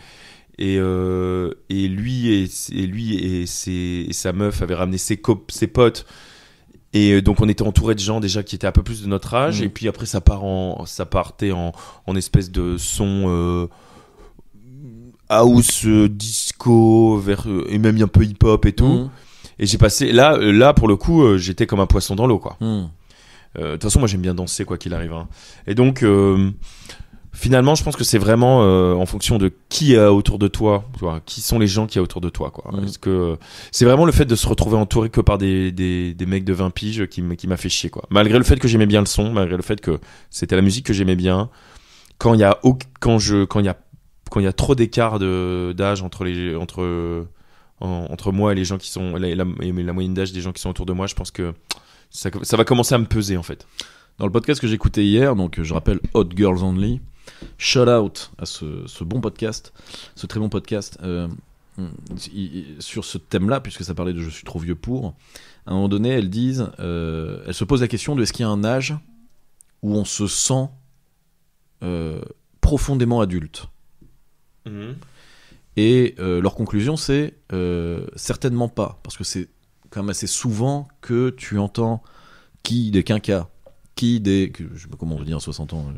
lui et sa meuf avaient ramené ses potes, et donc on était entouré de gens déjà qui étaient un peu plus de notre âge, et puis après ça partait en espèce de son house, disco et même un peu hip hop et tout. Et j'ai passé là pour le coup, j'étais comme un poisson dans l'eau quoi. De toute façon, moi j'aime bien danser quoi qu'il arrive. Hein. Et donc finalement, je pense que c'est vraiment en fonction de qui est autour de toi, tu vois, qui sont les gens qui est autour de toi quoi. Est-ce que c'est vraiment le fait de se retrouver entouré que par des mecs de 20 piges qui m'a fait chier quoi. Malgré le fait que j'aimais bien le son, malgré le fait que c'était la musique que j'aimais bien, quand il y a trop d'écart d'âge entre moi et les gens qui sont la moyenne d'âge des gens qui sont autour de moi, je pense que ça va commencer à me peser en fait. Dans le podcast que j'ai écouté hier, donc je rappelle Hot Girls Only, shout out à ce bon podcast, ce très bon podcast sur ce thème-là, puisque ça parlait de je suis trop vieux pour. À un moment donné, elles se posent la question de est-ce qu'il y a un âge où on se sent profondément adulte. Et leur conclusion, c'est certainement pas, parce que c'est quand même assez souvent que tu entends des quinquas, je sais pas comment on veut dire 60 ans,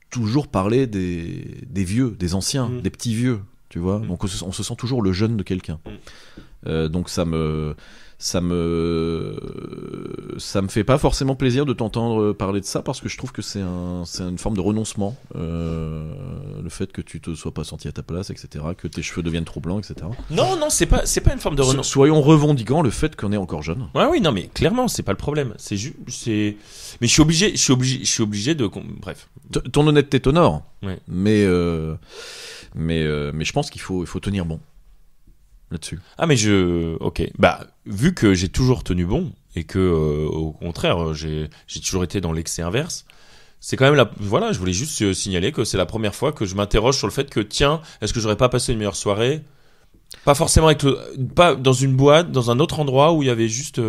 toujours parler des vieux, des anciens, des petits vieux, tu vois. Donc on se sent toujours le jeune de quelqu'un. Donc ça me fait pas forcément plaisir de t'entendre parler de ça, parce que je trouve que c'est une forme de renoncement, le fait que tu te sois pas senti à ta place, etc., que tes cheveux deviennent trop blancs, etc. Non, c'est pas une forme de renoncement. Soyons revendiquants le fait qu'on est encore jeune. Ouais, oui, non, mais clairement, c'est pas le problème. Mais je suis obligé de. Bref. Ton honnêteté t'honore. Ouais. Mais je pense qu'il faut tenir bon là-dessus. Ah mais ok, bah vu que j'ai toujours tenu bon et que au contraire j'ai toujours été dans l'excès inverse, c'est quand même voilà, je voulais juste signaler que c'est la première fois que je m'interroge sur le fait que tiens, est-ce que j'aurais pas passé une meilleure soirée, pas forcément pas dans une boîte, dans un autre endroit où il y avait juste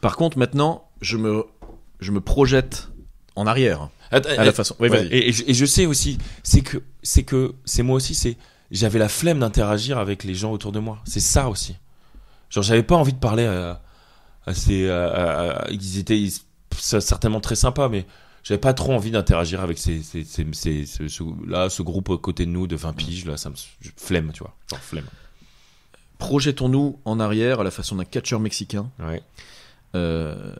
Par contre maintenant je me projette en arrière. À la façon. Oui, Ouais, vas-y. et je sais aussi, c'est moi aussi, j'avais la flemme d'interagir avec les gens autour de moi. C'est ça aussi. Genre, j'avais pas envie de parler à ces, ils étaient certainement très sympas, mais j'avais pas trop envie d'interagir avec ce groupe à côté de nous de 20 piges, là, flemme, tu vois. Genre, flemme. Projetons-nous en arrière à la façon d'un catcheur mexicain. Ouais.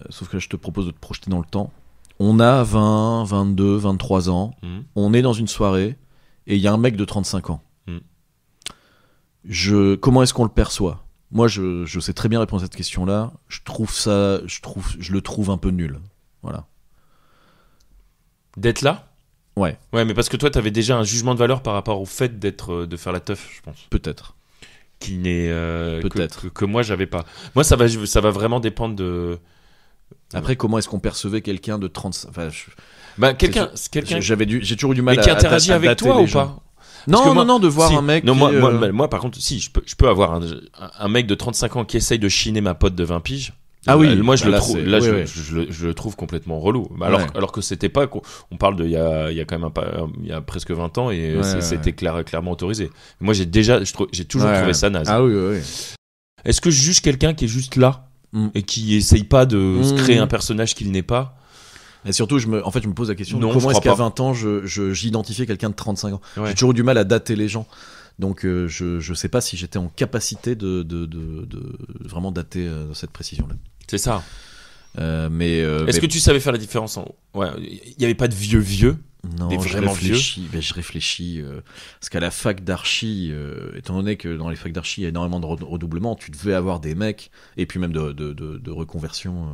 Sauf que là, je te propose de te projeter dans le temps. On a 20, 22, 23 ans. On est dans une soirée et il y a un mec de 35 ans. Comment est-ce qu'on le perçoit ? Moi, je sais très bien répondre à cette question-là. Je le trouve un peu nul. Voilà. D'être là ? Ouais. Ouais, mais parce que toi, t'avais déjà un jugement de valeur par rapport au fait de faire la teuf, je pense. Peut-être. Qui n'est Peut-être. que moi j'avais pas. Moi ça va vraiment dépendre de. Après, comment est-ce qu'on percevait quelqu'un de 35 enfin, quelqu'un j'ai toujours eu du mal mais qui interagit avec dater toi les ou gens. pas? Non, de voir si, un mec. Non, qui, moi par contre, si je peux avoir un mec de 35 ans qui essaye de chiner ma pote de 20 piges. Ah oui, moi je là, le trouve, c'est- là ouais, ouais. je le trouve complètement relou. Ouais. Alors que c'était pas, on parle de il y a quand même il y a presque 20 ans et Ouais, c'était clairement autorisé. Moi j'ai toujours trouvé ça naze. Ah oui, oui. Est-ce que je juge quelqu'un qui est juste là et qui essaye pas de se créer un personnage qu'il n'est pas? Et surtout, je me pose la question Non, de comment je est-ce crois qu'à pas. 20 ans, j'identifiais quelqu'un de 35 ans. Ouais. J'ai toujours eu du mal à dater les gens. Donc, je sais pas si j'étais en capacité de vraiment dater cette précision-là. C'est ça. Est-ce que tu savais faire la différence Ouais, il y avait pas de vieux. Non, Des je vraiment réfléchis. Parce qu'à la fac d'archi, étant donné que dans les facs d'archi, il y a énormément de redoublements, tu devais avoir des mecs, et puis même de reconversion.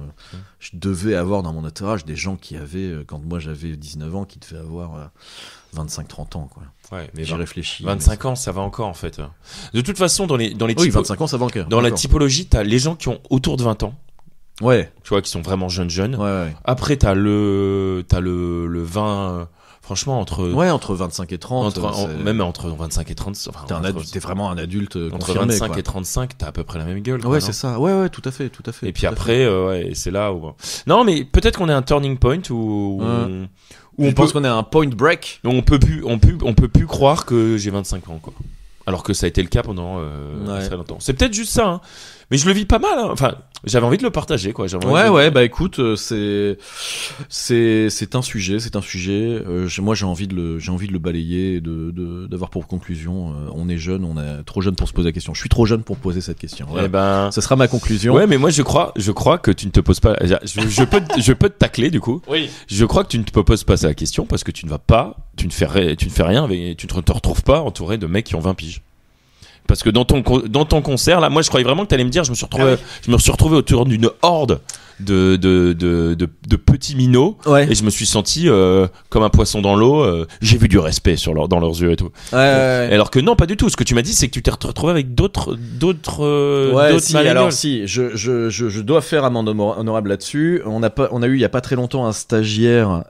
Je devais avoir dans mon entourage des gens qui avaient, quand moi j'avais 19 ans, qui devaient avoir 25-30 ans. Quoi. Ouais, mais J'y réfléchis. 25 ans, ça va encore en fait. De toute façon, dans les Oui, 25 ans, ça va encore. dans la typologie, t'as les gens qui ont autour de 20 ans. Ouais. Tu vois, qui sont vraiment jeunes. Ouais. Après, t'as le 20, franchement, entre 25 et 30. même entre 25 et 30. Enfin, T'es vraiment un adulte entre confirmé. 25 quoi. et 35, t'as à peu près la même gueule. quoi, Ouais, non c'est ça. Ouais, tout à fait. Et puis après, ouais, c'est là où. Non, mais peut-être qu'on est un turning point où on pense qu'on est à un point break. on peut plus croire que j'ai 25 ans, quoi. Alors que ça a été le cas pendant très longtemps. C'est peut-être juste ça, hein. Mais je le vis pas mal. Hein. Enfin, j'avais envie de le partager, quoi. Bah écoute, c'est un sujet. Moi, j'ai envie de le balayer, et d'avoir pour conclusion. On est jeune, on est trop jeune pour se poser la question. Je suis trop jeune pour poser cette question. Voilà. Eh ben, ça sera ma conclusion. Ouais, mais moi je crois que tu ne te poses pas. Je peux te tacler du coup. Oui. Je crois que tu ne te poses pas la question parce que tu ne fais rien, tu ne te retrouves pas entouré de mecs qui ont 20 piges. Parce que dans ton concert là, moi je croyais vraiment que t'allais me dire, je me suis retrouvé autour d'une horde de petits minots, ouais. Et je me suis senti comme un poisson dans l'eau. J'ai vu du respect dans leurs yeux et tout. Ouais. Alors que non, pas du tout. Ce que tu m'as dit, c'est que tu t'es retrouvé avec d'autres alors si, je dois faire amende honorable là-dessus. On a eu il y a pas très longtemps un stagiaire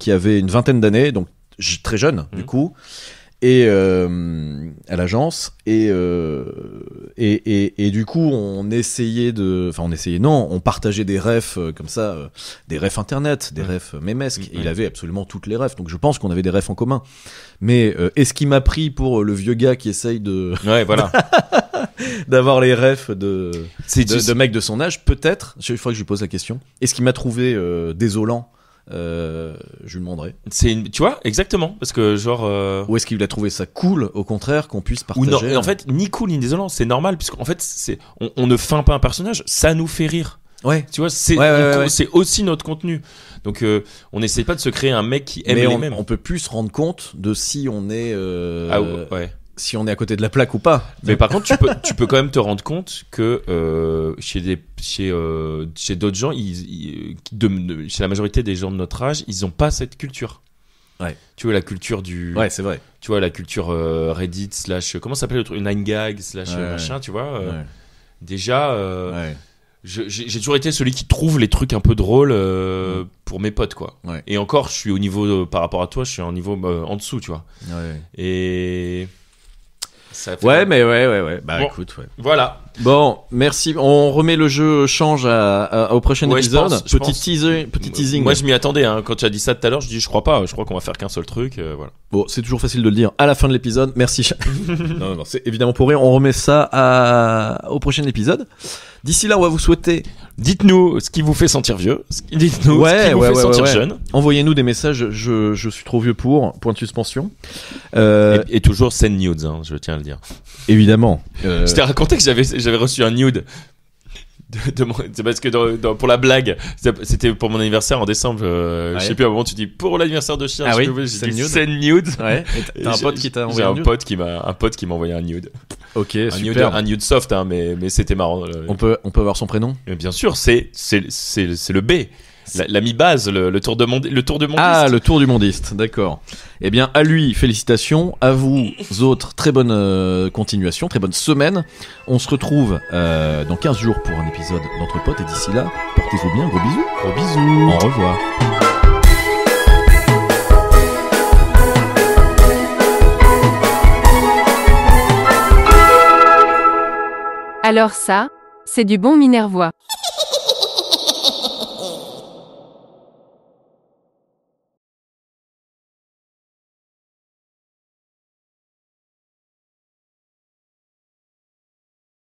qui avait une vingtaine d'années, donc très jeune du coup. Et à l'agence et du coup on partageait des refs comme ça, des refs internet, des refs mémesques, et il avait absolument toutes les refs, donc je pense qu'on avait des refs en commun. Mais est-ce qu'il m'a pris pour le vieux gars qui essaye de d'avoir les refs de mecs de son âge? Peut-être, il faudrait que je lui pose la question. Est-ce qu'il m'a trouvé désolant? Je lui demanderai. Tu vois, exactement, parce que genre. Ou est-ce qu'il a trouvé ça cool, au contraire, qu'on puisse partager? Ou non, et en fait, ni cool ni désolant, c'est normal, puisqu'en fait, on ne feint pas un personnage, ça nous fait rire. Ouais. Tu vois, c'est aussi notre contenu. Donc, on n'essaie pas de se créer un mec qui aime les mêmes. On peut plus se rendre compte de si on est. Ouais. Si on est à côté de la plaque ou pas. Mais par contre, tu peux quand même te rendre compte que chez d'autres gens, chez la majorité des gens de notre âge, ils ont pas cette culture. Ouais. Tu vois, la culture du. Ouais, c'est vrai. Tu vois, la culture Reddit / comment ça s'appelle le truc, 9gag / machin, tu vois. Déjà. J'ai toujours été celui qui trouve les trucs un peu drôles pour mes potes, quoi. Ouais. Et encore, je suis au niveau par rapport à toi, je suis à un niveau en dessous, tu vois. Ouais. Et ça fait ouais. Bah bon, écoute, ouais. Voilà. Bon, merci. On remet le jeu change au prochain épisode. Je Petit teasing. Moi, je m'y attendais. Hein. Quand tu as dit ça tout à l'heure, je dis je crois pas. Je crois qu'on va faire qu'un seul truc. Voilà. Bon, c'est toujours facile de le dire à la fin de l'épisode. Merci. non, c'est évidemment pour rire. On remet ça au prochain épisode. D'ici là, on va vous souhaiter. Dites-nous ce qui vous fait sentir vieux. Dites-nous ce qui vous fait sentir jeune. Envoyez-nous des messages. Je suis trop vieux pour. Point de suspension. Et toujours send nudes. Hein, je tiens à le dire. Évidemment. Je t'ai raconté que j'avais reçu un nude. C'est parce que pour la blague, c'était pour mon anniversaire en décembre. Je sais plus, à un moment tu dis pour l'anniversaire de chien. J'ai dit send nude. Ouais. Et t'as un pote qui t'a envoyé un nude. Un pote qui m'a envoyé un nude. Ok, super. Un nude soft, hein, mais c'était marrant. On peut avoir son prénom. Mais bien sûr, c'est le B. La mi-base, le tour de mondiste. Ah, le tour du mondiste, d'accord. Eh bien, à lui, félicitations. À vous autres, très bonne continuation, très bonne semaine. On se retrouve dans 15 jours pour un épisode d'Entre Potes. Et d'ici là, portez-vous bien. Gros bisous. Gros bisous. Au revoir. Alors ça, c'est du bon Minervois.